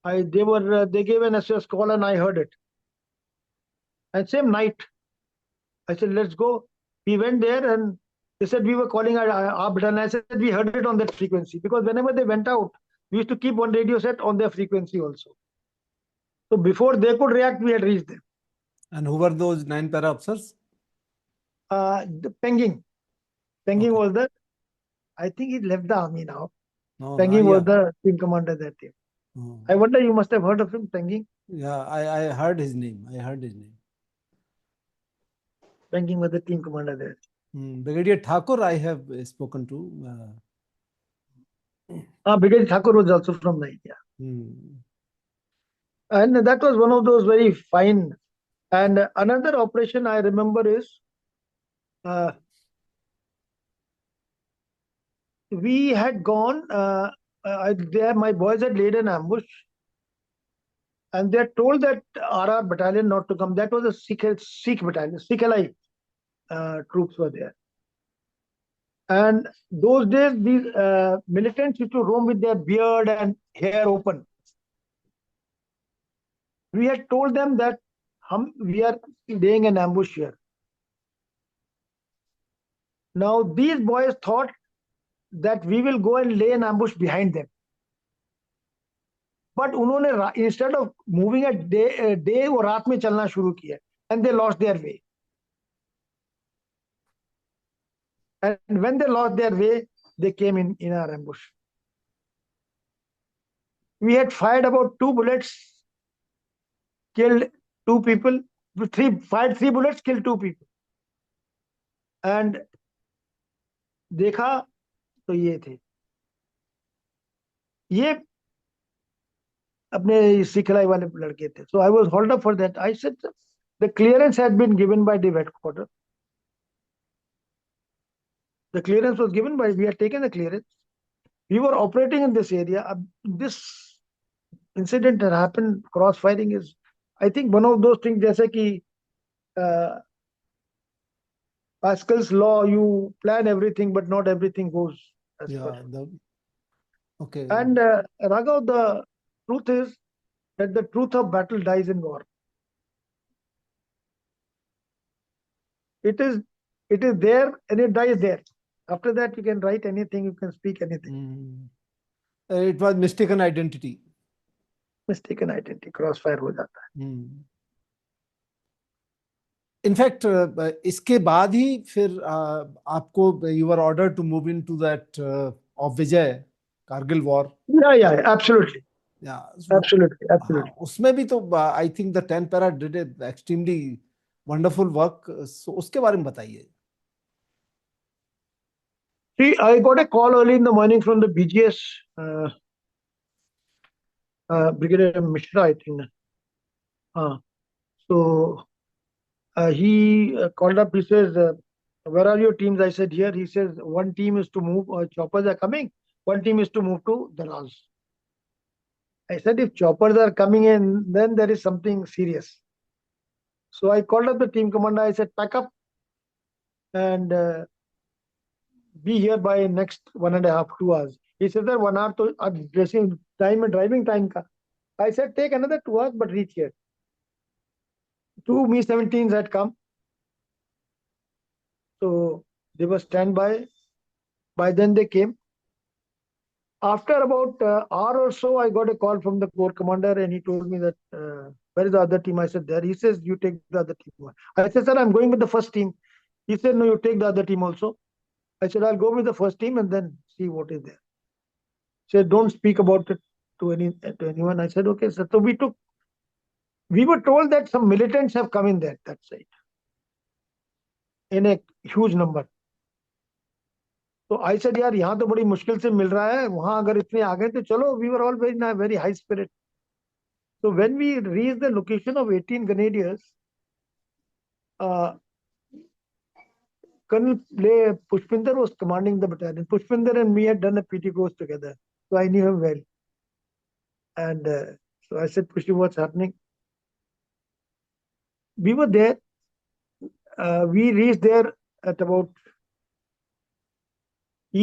They gave an SOS call and I heard it. And same night, I said, let's go. We went there and they said we were calling our battalion. I said we heard it on that frequency, because whenever they went out, we used to keep one radio set on their frequency also. So before they could react, we had reached them. And who were those 9 para officers? The Penging. Penging was the, I think he left the army now. Penging was the team commander that team. I wonder, you must have heard of him, Penging. Yeah, I heard his name. Penging was the team commander there. Brigadier Thakur I have spoken to. Brigadier Thakur was also from India. And that was one of those very fine. And another operation I remember is we had gone, my boys had laid an ambush and they had told that RR battalion not to come. That was a Sikh battalion, Sikh allied troops were there. And those days, these militants used to roam with their beard and hair open. We had told them that we are laying an ambush here. Now, these boys thought that we will go and lay an ambush behind them. But instead of moving a day, वो रात में चलना शुरू किया, and they lost their way. And when they lost their way, they came in our ambush. We had fired about 2 bullets, killed 2 people. Fired 3 bullets, killed 2 people. And देखा तो ये थे, ये अपने सिखलाई वाले लड़के थे. So I was hauled up for that. I said the clearance had been given by the headquarters. The clearance was given by, we had taken the clearance. We were operating in this area. This incident that happened, cross firing, is, I think, one of those things जैसे कि Pascal's law, you plan everything, but not everything goes as per. Okay. And Raghav, the truth is that the truth of battle dies in war. It is there and it dies there. After that, you can write anything, you can speak anything. It was mistaken identity. Mistaken identity, crossfire हो जाता है. In fact इसके बाद ही फिर आपको you are order to move in to that of Vijay Kargil war. Yeah absolutely, absolutely. उसमें भी तो I think the 10 para did extremely wonderful work. So उसके बारे में बताइए. See, I got a call early in the morning from the BGS, Brigadier Mishra, I think. So he called up. He says, "Where are your teams?" I said, "Here." He says, "One team is to move. Choppers are coming. One team is to move to Dalal." I said, "If choppers are coming in, then there is something serious." So I called up the team commander. I said, "Pack up and be here by next 1.5 to 2 hours." He said that 1 hour to dressing time and driving time ka. I said, "Take another 2 hours, but reach here." 2 Mi-17s had come. So they were standby. By then they came. After about an hour or so, I got a call from the corps commander and he told me that, "Where is the other team?" I said, "There." He says, "You take the other team." I said, "Sir, I'm going with the first team." He said, "No, you take the other team also." I said, "I'll go with the first team and then see what is there." He said, "Don't speak about it to anyone." I said, "Okay, sir." So we were told that some militants have come in there, that side, in a huge number. So I said, "यार यहाँ तो बड़ी मुश्किल से मिल रहा है, वहाँ अगर इतने आ गए तो चलो." We were all very high spirit. So when we reached the location of 18 Grenadiers, Colonel Pushpinder was commanding the battalion. Pushpinder and me had done a PT course together, so I knew him well. And so I said, "Pushpi, what's happening?" We were there. We reached there at about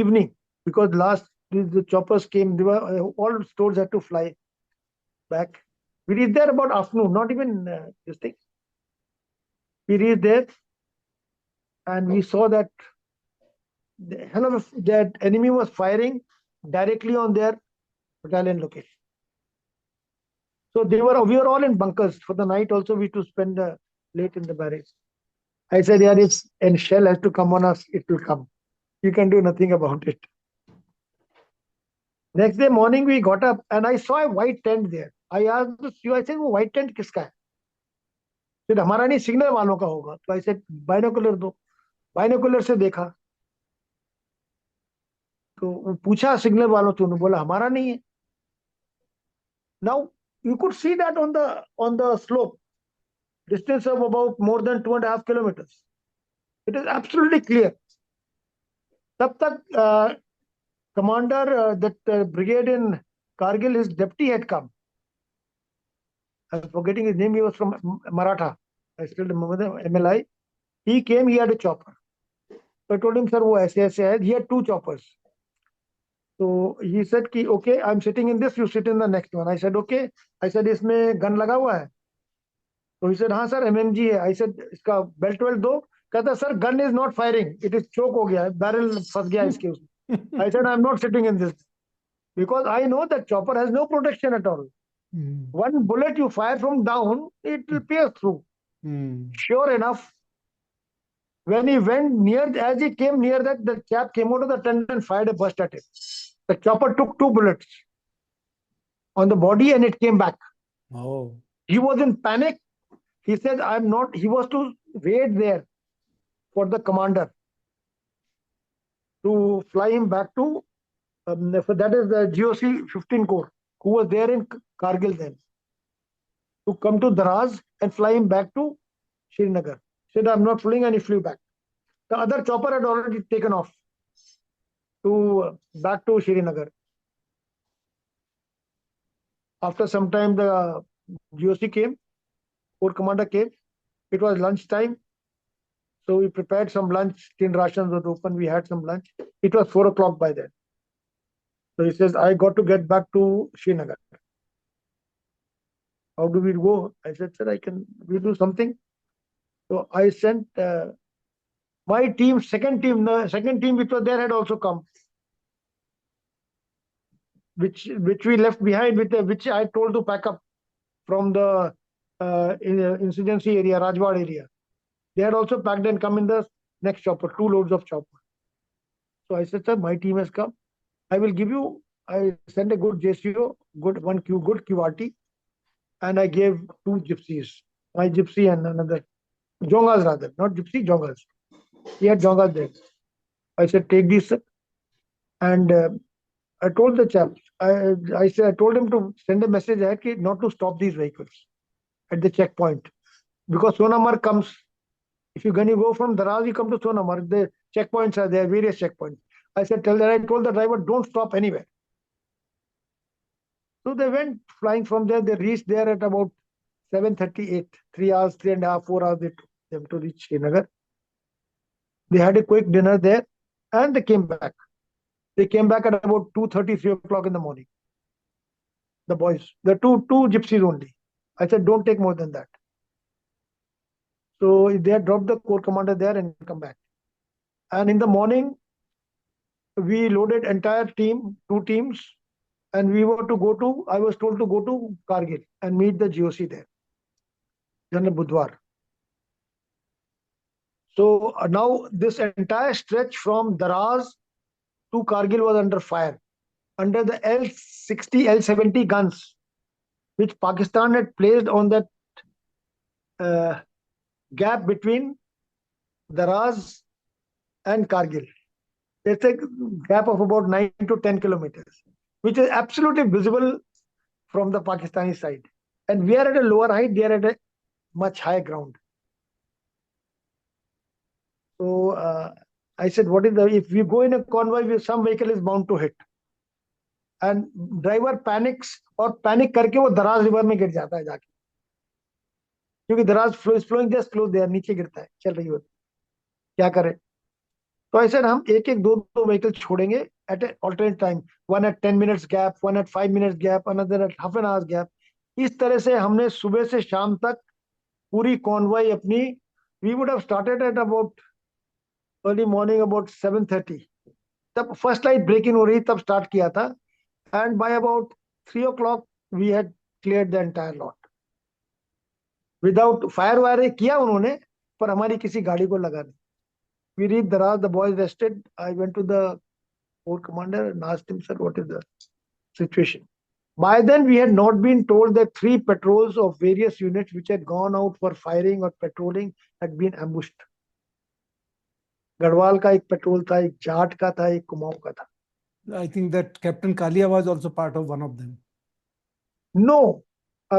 evening because the choppers came. They were all stores had to fly back. We reached there about afternoon, not even this thing. We reached there and we saw that the hell of that enemy was firing directly on their battalion location. So we were all in bunkers for the night. Also, we to spend late in the barracks. I said, "Yeah, if a shell has to come on us, it will come. You can do nothing about it." Next day morning, we got up and I saw a white tent there. I asked the CEO, I said, "वो white tent किसका है?" Said, "हमारा नहीं, signal वालों का होगा." तो I said, "binocular दो." बाइनोकुलर से देखा तो वो पूछा सिग्नल वालों से, उन्होंने बोला हमारा नहीं है. Now you could see that on the slope, distance of about more than 2.5 kilometers. It is absolutely clear. तब तक commander that brigade in Kargil, his deputy had come. I'm forgetting his name. He was from Maratha. I still remember the MLI. He came. He had a chopper. So I told him, "Sir, वो ऐसे ऐसे है." He had 2 choppers. So he said, "Okay, I'm sitting in this. You sit in the next one." I said, "Okay." I said, "इसमें gun लगा हुआ है?" So he said, "हाँ sir, MMG है." I said, "इसका belt वेल्ट दो." कहता, "Sir, gun is not firing. It is choke हो गया है. Barrel फंस गया इसके उसमें." I said, "I'm not sitting in this because I know that chopper has no protection at all. One bullet you fire from down, it will pierce through." Sure enough, When he went near, as he came near that, the chap came out of the tent and fired a burst at him. The chopper took 2 bullets on the body and it came back. Oh. He was in panic. He said, I'm not, he was to wait there for the commander to fly him back to, that is the GOC 15 Corps, who was there in Kargil then, to come to Daraz and fly him back to Srinagar. He said, I'm not flying, and he flew back. The other chopper had already taken off to back to Srinagar. After some time, the GOC came, Corps commander came. It was lunchtime. So we prepared some lunch. Tin rations was open. We had some lunch. It was 4 o'clock by then. So he says, I got to get back to Srinagar. How do we go? I said, sir, we do something. So I sent my team, second team which was there had also come, which we left behind, which I told to pack up from the insurgency area, Rajwad area. They had also packed and come in the next chopper, 2 loads of chopper. So I said, sir, my team has come. I will give you, I sent a good JCO, good QRT, and I gave 2 gypsies, my gypsy and another, Jongas rather, not gypsy, Jongas. He had Jongas there. I said, take these, sir. And I told the chap, I told him to send a message ahead not to stop these vehicles at the checkpoint. Because Sonamar comes, if you go from Daraz, you come to Sonamar, the checkpoints are there, various checkpoints. I told the driver, don't stop anywhere. So they went flying from there. They reached there at about 7:38. 3 hours, 3.5, 4 hours they took them to reach Srinagar. They had a quick dinner there and they came back. They came back at about 2:30, 3 o'clock in the morning. The boys, the two gypsies only. I said, don't take more than that. So they had dropped the corps commander there and come back. And in the morning, we loaded entire team, 2 teams, and we were to go to, I was told to go to Kargil and meet the GOC there, General Budwar. So now this entire stretch from Daraz to Kargil was under fire, under the L-60, L-70 guns, which Pakistan had placed on that gap between Daraz and Kargil. It's a gap of about 9 to 10 kilometers, which is absolutely visible from the Pakistani side. And we are at a lower height, they are at a much higher ground. So I said, if we go in a convoy, some vehicle is bound to hit. And driver panics, और panic करके वो दराज river में गिर जाता है जाके, क्योंकि दराज flow is flowing just close there, नीचे गिरता है, चल रही होती, क्या करें? तो ऐसे हम एक दो व्हीकल छोड़ेंगे at an alternate time, one at 10 minutes gap, one at 5 minutes gap, another at half an hour gap. इस तरह से हमने सुबह से शाम तक पूरी कॉन्वॉय अपनी, we would have started at about early morning about 7:30. तब फर्स्ट लाइट ब्रेक इन हो रही, तब स्टार्ट किया था, and by about 3 o'clock we had cleared the entire lot. Without fire wire किया उन्होंने, पर हमारी किसी गाड़ी को लगा नहीं. We reached Daraz, the boys rested. I went to the corps commander and asked him, sir, what is the situation? By then, we had not been told that 3 patrols of various units which had gone out for firing or patrolling had been ambushed. Garhwal ka ek patrol tha, ek Jat ka tha, ek Kumaon ka tha. I think that Captain Kalia was also part of one of them. No,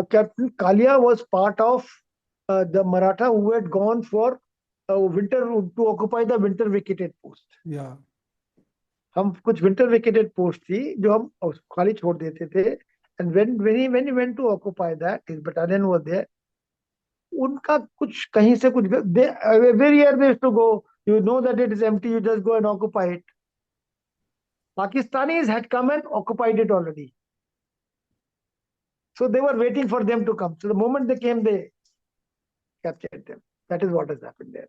Captain Kalia was part of the Maratha who had gone for winter, to occupy the winter vacated post. Yeah. हम कुछ winter vacated post थी जो हम खाली छोड़ देते थे, and when he went to occupy that, his battalion was there. उनका कुछ कहीं से कुछ, every year they used to go, you know that it is empty, you just go and occupy it. Pakistanis had come and occupied it already, so they were waiting for them to come. So the moment they came, they captured them. That is what has happened there.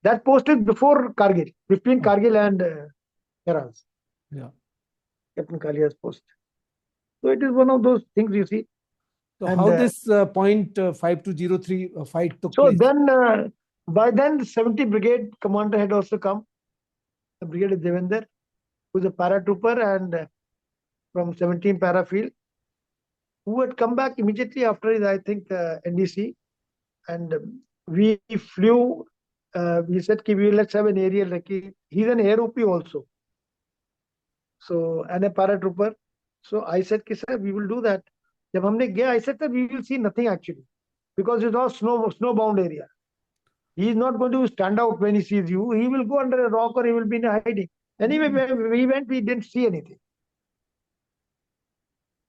That post is before Kargil, between Kargil and Heras. Yeah. Captain Kalia's post. So it is one of those things you see. So and how this point 5203 fight took so place? Then By then, the 70 Brigade commander had also come. The brigade is Devender, who is a paratrooper and from 17 Para Field, who had come back immediately after his, I think, NDC. And we flew. We said, let's have an aerial recce. He's an air OP also. So, and a paratrooper. So I said, sir, we will do that. जब हमने गया, I said that we will see nothing actually, because it's all snowbound area. He is not going to stand out when he sees you. He will go under a rock or he will be in hiding. Anyway, when we went, we didn't see anything.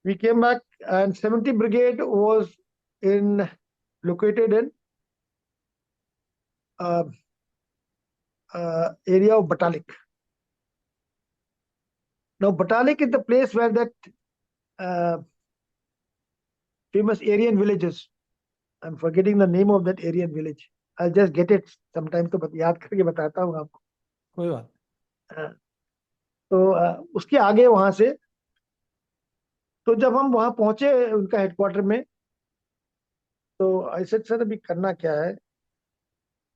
We came back and 70 Brigade was located in area of Batalik. Now, Batalik is the place where that famous Aryan villages. I'm forgetting the name of that Aryan village. I'll just get it sometime, तो याद करके बताता हूँ आपको. कोई बात. तो उसके आगे वहां से, तो जब हम वहां पहुंचे उनका हेडक्वार्टर में, तो I said, sir, अभी करना क्या है?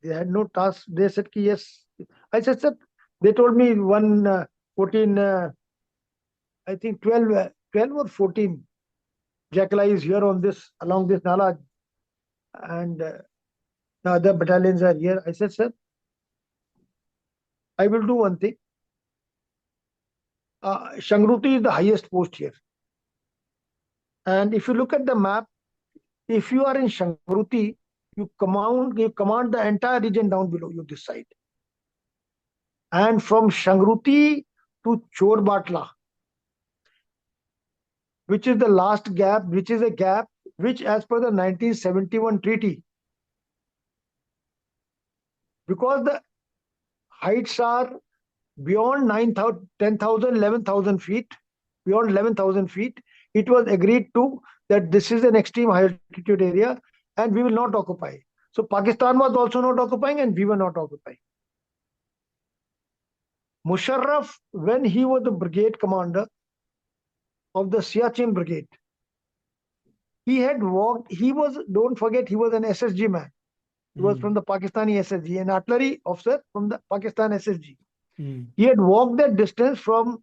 They had no task. They said कि yes. I said, sir, they told me 14, I think 12 or 14 Jackali is here on this, along this Nala, and the other battalions are here. I said, sir, I will do one thing. Shangruti is the highest post here. And if you look at the map, if you are in Shangruti, you command the entire region down below you this side. And from Shangruti to Chorbatla, which is the last gap, which is a gap which, as per the 1971 treaty, because the heights are beyond 9,000, 10,000, 11,000 feet, beyond 11,000 feet, it was agreed to that this is an extreme high altitude area and we will not occupy. So Pakistan was also not occupying and we were not occupying. Musharraf, when he was the brigade commander of the Siachen Brigade, he had walked, don't forget, he was an SSG man. He was from the Pakistani SSG, an artillery officer from the Pakistan SSG. He had walked that distance from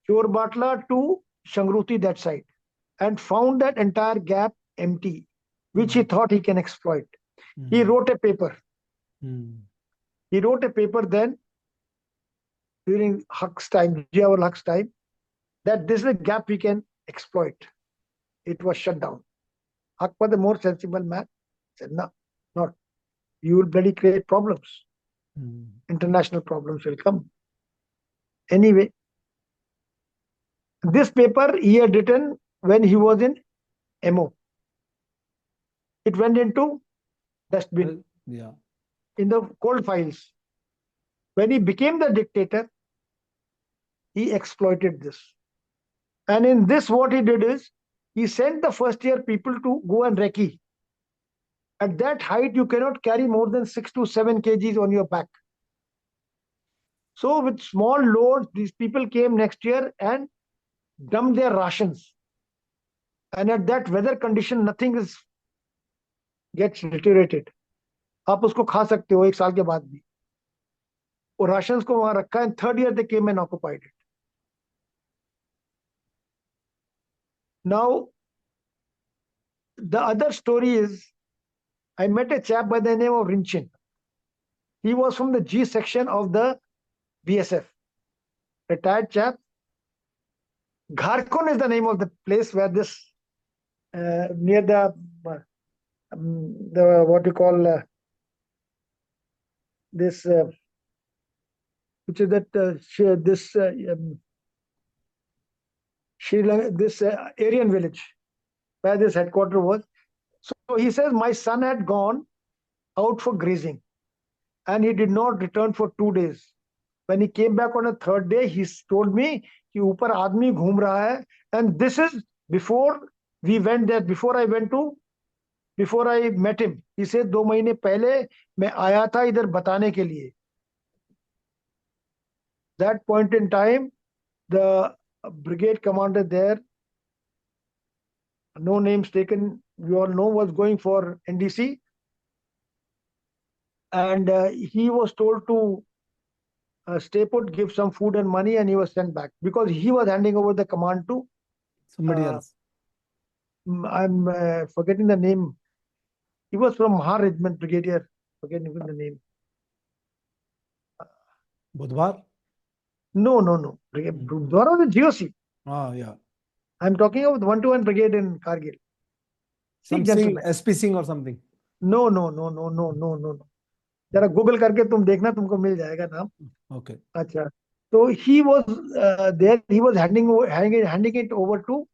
Chorbatla to Shangruti, that side, and found that entire gap empty, which he thought he can exploit. He wrote a paper. He wrote a paper then, during Huck's time, Jiawar Huck's time, that this is a gap we can exploit. It was shut down. Huck was the more sensible man. Said, no, not. You will bloody create problems. International problems will come. Anyway, this paper he had written when he was in MO. It went into dustbin. In the cold files. When he became the dictator, he exploited this. And in this, what he did is, he sent the first year people to go and recce. At that height, you cannot carry more than 6 to 7 kgs on your back. So with small loads, these people came next year and dumped their rations. And at that weather condition, nothing gets deteriorated. आप उसको खा सकते हो 1 साल के बाद भी. और rations को वहां रखा, and third year they came and occupied it. Now, the other story is, I met a chap by the name of Rinchin. He was from the G section of the BSF. Retired chap. Gharkon is the name of the place where this, near the what you call, this, which is that, this, Sri Lanka, this Aryan village, where this headquarters was. So he says, my son had gone out for grazing and he did not return for 2 days. When he came back on a third day, he told me कि ऊपर आदमी घूम रहा है, and this is before we went there, before I met him. He said 2 महीने पहले मैं आया था इधर बताने के लिए. That point in time, the brigade commander there, no names taken, we all know, was going for NDC. and he was told to stay put, give some food and money, and he was sent back because he was handing over the command to Somebody else. I'm forgetting the name. He was from Mahar Regiment, Brigadier. Forgetting the name. Budhwar? No. Budhwar was the GOC. Yeah. I'm talking about 121 Brigade in Kargil. Some Singh, SP Singh or something. No. जरा Google करके तुम देखना, तुमको मिल जाएगा नाम. Okay. अच्छा. So he was there. He was handing it over to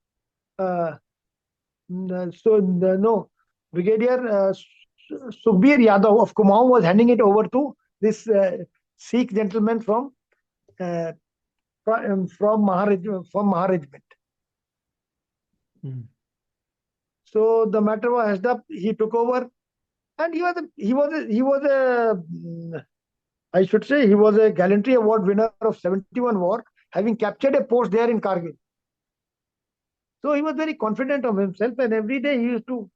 Brigadier Sukhbir Yadav of Kumaon was handing it over to this Sikh gentleman from Mahar Regiment. So the matter was hushed up. He took over, and he was I should say he was a Gallantry Award winner of 71 war, having captured a post there in Kargil. So he was very confident of himself, and every day he used to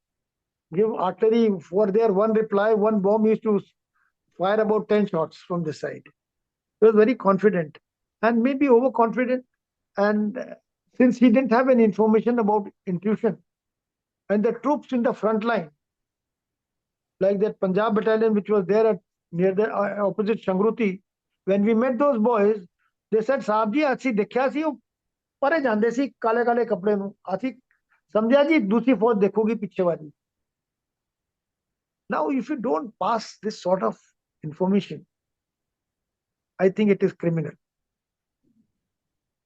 give artillery for their one reply, one bomb. He used to fire about 10 shots from the side. He was very confident and maybe overconfident. And since he didn't have any information about intuition, and the troops in the front line, like that Punjab battalion, which was there near the opposite Shangruti, when we met those boys, they said, "Saab ji, achi dekhya si, pare jande si kale kale kapde nu, achi samjha ji dusri fauj dekhogi piche wali." Now, if you don't pass this sort of information, I think it is criminal.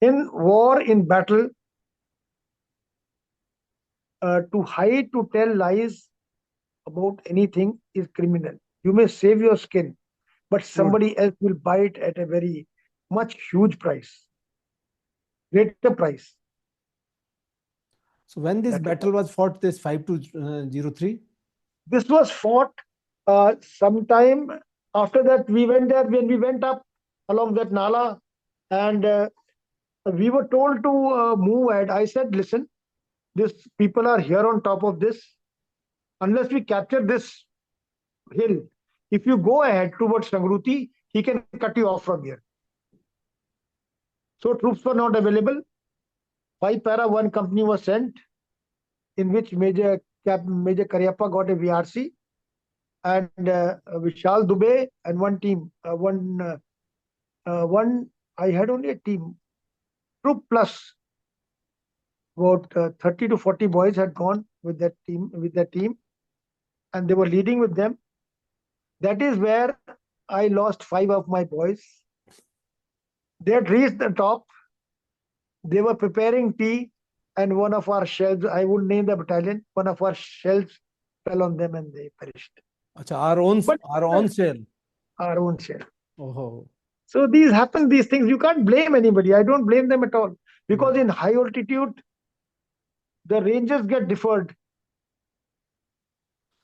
In war, in battle, to hide, to tell lies about anything is criminal. You may save your skin, but somebody else will buy it at a very much huge price, greater price. So when this battle was fought, this 5203? This was fought sometime after that. We went there, when we went up along that Nala, and we were told to move ahead. I said, listen, these people are here on top of this. Unless we capture this hill, if you go ahead towards Shangruti, he can cut you off from here. So troops were not available. 5 para 1 company was sent, in which Major Karyappa got a VRC, and Vishal Dubey and one team. I had only a team. Troop plus about 30 to 40 boys had gone with that team, and they were leading with them. That is where I lost 5 of my boys. They had reached the top. They were preparing tea, and one of our shells, I wouldn't name the battalion, one of our shells fell on them and they perished. Achha, our own shell. Our own shell. Oh. So these happen, these things. You can't blame anybody. I don't blame them at all. Because in high altitude, the ranges get deferred.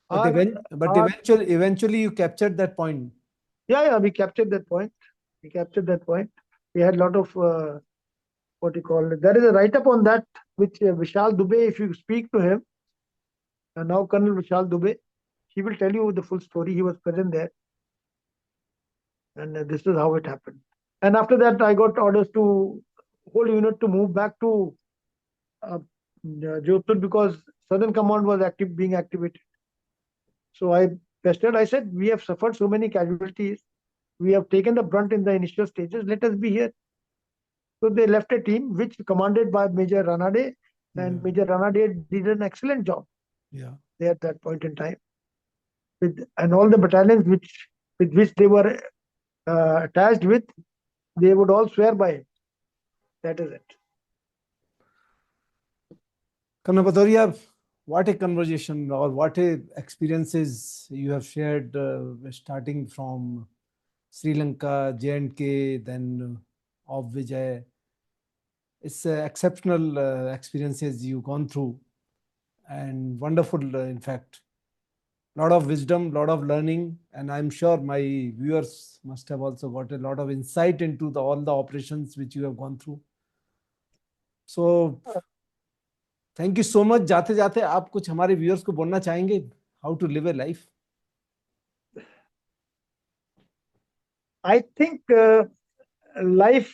But eventually you captured that point. Yeah, we captured that point. We had a lot of, what you call it. There is a write-up on that, which Vishal Dubey, if you speak to him, now Colonel Vishal Dubey, he will tell you the full story. He was present there. And this is how it happened. And after that, I got orders to whole unit to move back to Jodhpur, because Southern Command was being activated. So I said, we have suffered so many casualties. We have taken the brunt in the initial stages. Let us be here. So they left a team which commanded by Major Ranade, and Major Ranade did an excellent job. There at that point in time. And all the battalions with which they were attached with, they would all swear by it. That is it. Colonel Bhadauria, what a conversation, or what a experiences you have shared, starting from Sri Lanka, J&K, then Op-Vijay. It's exceptional experiences you've gone through, and wonderful, in fact. Lot of wisdom, lot of learning, and I'm sure my viewers must have also got a lot of insight into all the operations which you have gone through. So thank you so much. जाते जाते आप कुछ हमारे viewers को बोलना चाहेंगे, how to live a life? I think life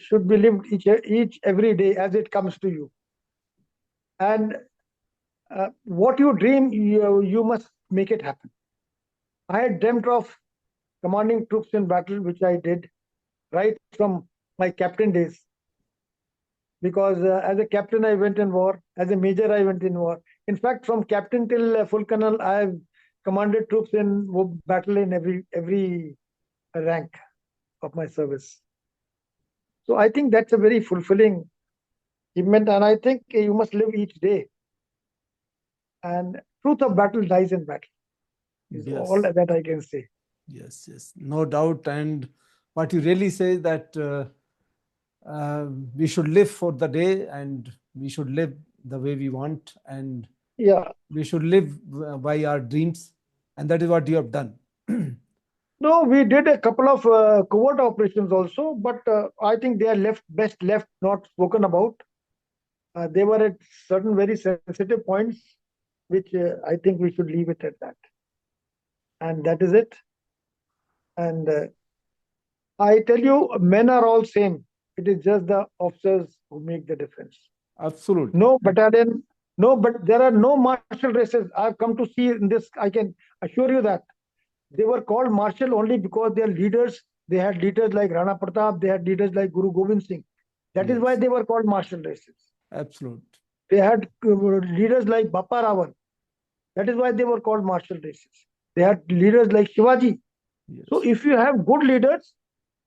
should be lived each every day as it comes to you. And what you dream, you must make it happen. I had dreamt of commanding troops in battle, which I did right from my captain days. Because as a captain, I went in war. As a major, I went in war. In fact, from captain till full colonel, I have commanded troops in battle in every rank of my service. So I think that's a very fulfilling achievement, and I think you must live each day. And truth of battle dies in battle. Is Yes. all that I can say. Yes, yes, no doubt. And what you really say is that we should live for the day, and we should live the way we want, and Yeah. we should live by our dreams, and that is what you have done. No, we did a couple of covert operations also, but I think they are best left not spoken about. They were at certain very sensitive points, which I think we should leave it at that. And that is it. And I tell you, men are all same. It is just the officers who make the difference. Absolutely. No battalion, no, but there are no martial races. I've come to see in this, I can assure you that. They were called martial only because their leaders, they had leaders like Rana Pratap, they had leaders like Guru Gobind Singh. That is why they were called martial races. Absolutely. They had leaders like Bappa Ravan. That is why they were called martial races. They had leaders like Shivaji. Yes. So if you have good leaders,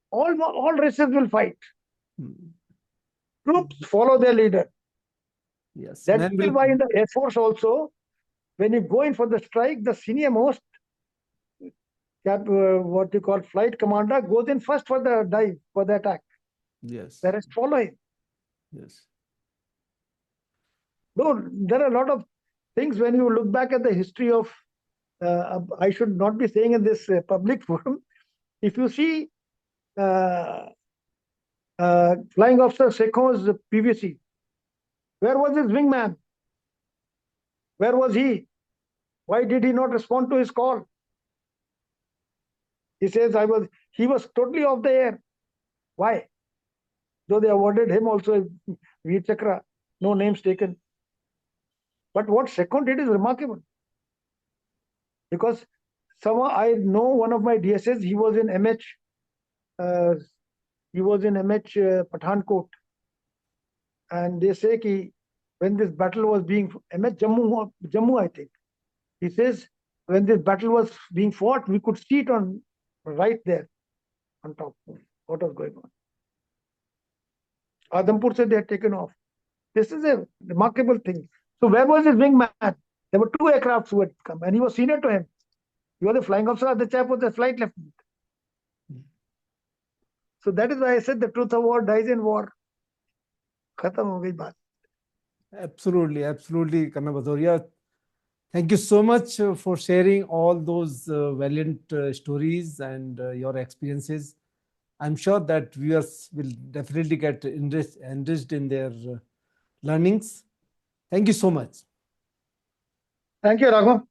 all races will fight. Troops follow their leader. Yes. That is why in the Air Force also, when you go in for the strike, the senior most, what you call flight commander, goes in first for the dive, for the attack. Yes. The rest follow him. Yes. Though there are a lot of things when you look back at the history of, I should not be saying in this public forum, if you see Flying Officer Sekho's PVC, where was his wingman? Where was he? Why did he not respond to his call? He says, he was totally off the air. Why? Though they awarded him also a Veer Chakra, no names taken. But what Sekho did is remarkable. Because I know one of my DSS, he was in MH, Pathankot. And they say that when this battle was being, MH Jammu, I think. He says, when this battle was being fought, we could see it on right there on top of what was going on. Adhampur said they had taken off. This is a remarkable thing. So where was his wingman? There were 2 aircrafts who had come, and he was senior to him. He was the flying officer, the chap was the flight lieutenant. So that is why I said the truth of war dies in war. Khatam ho gayi baat. Absolutely, absolutely, Colonel Bhadauria. Thank you so much for sharing all those valiant stories and your experiences. I'm sure that viewers will definitely get enriched in their learnings. Thank you so much. Thank you, Raghav.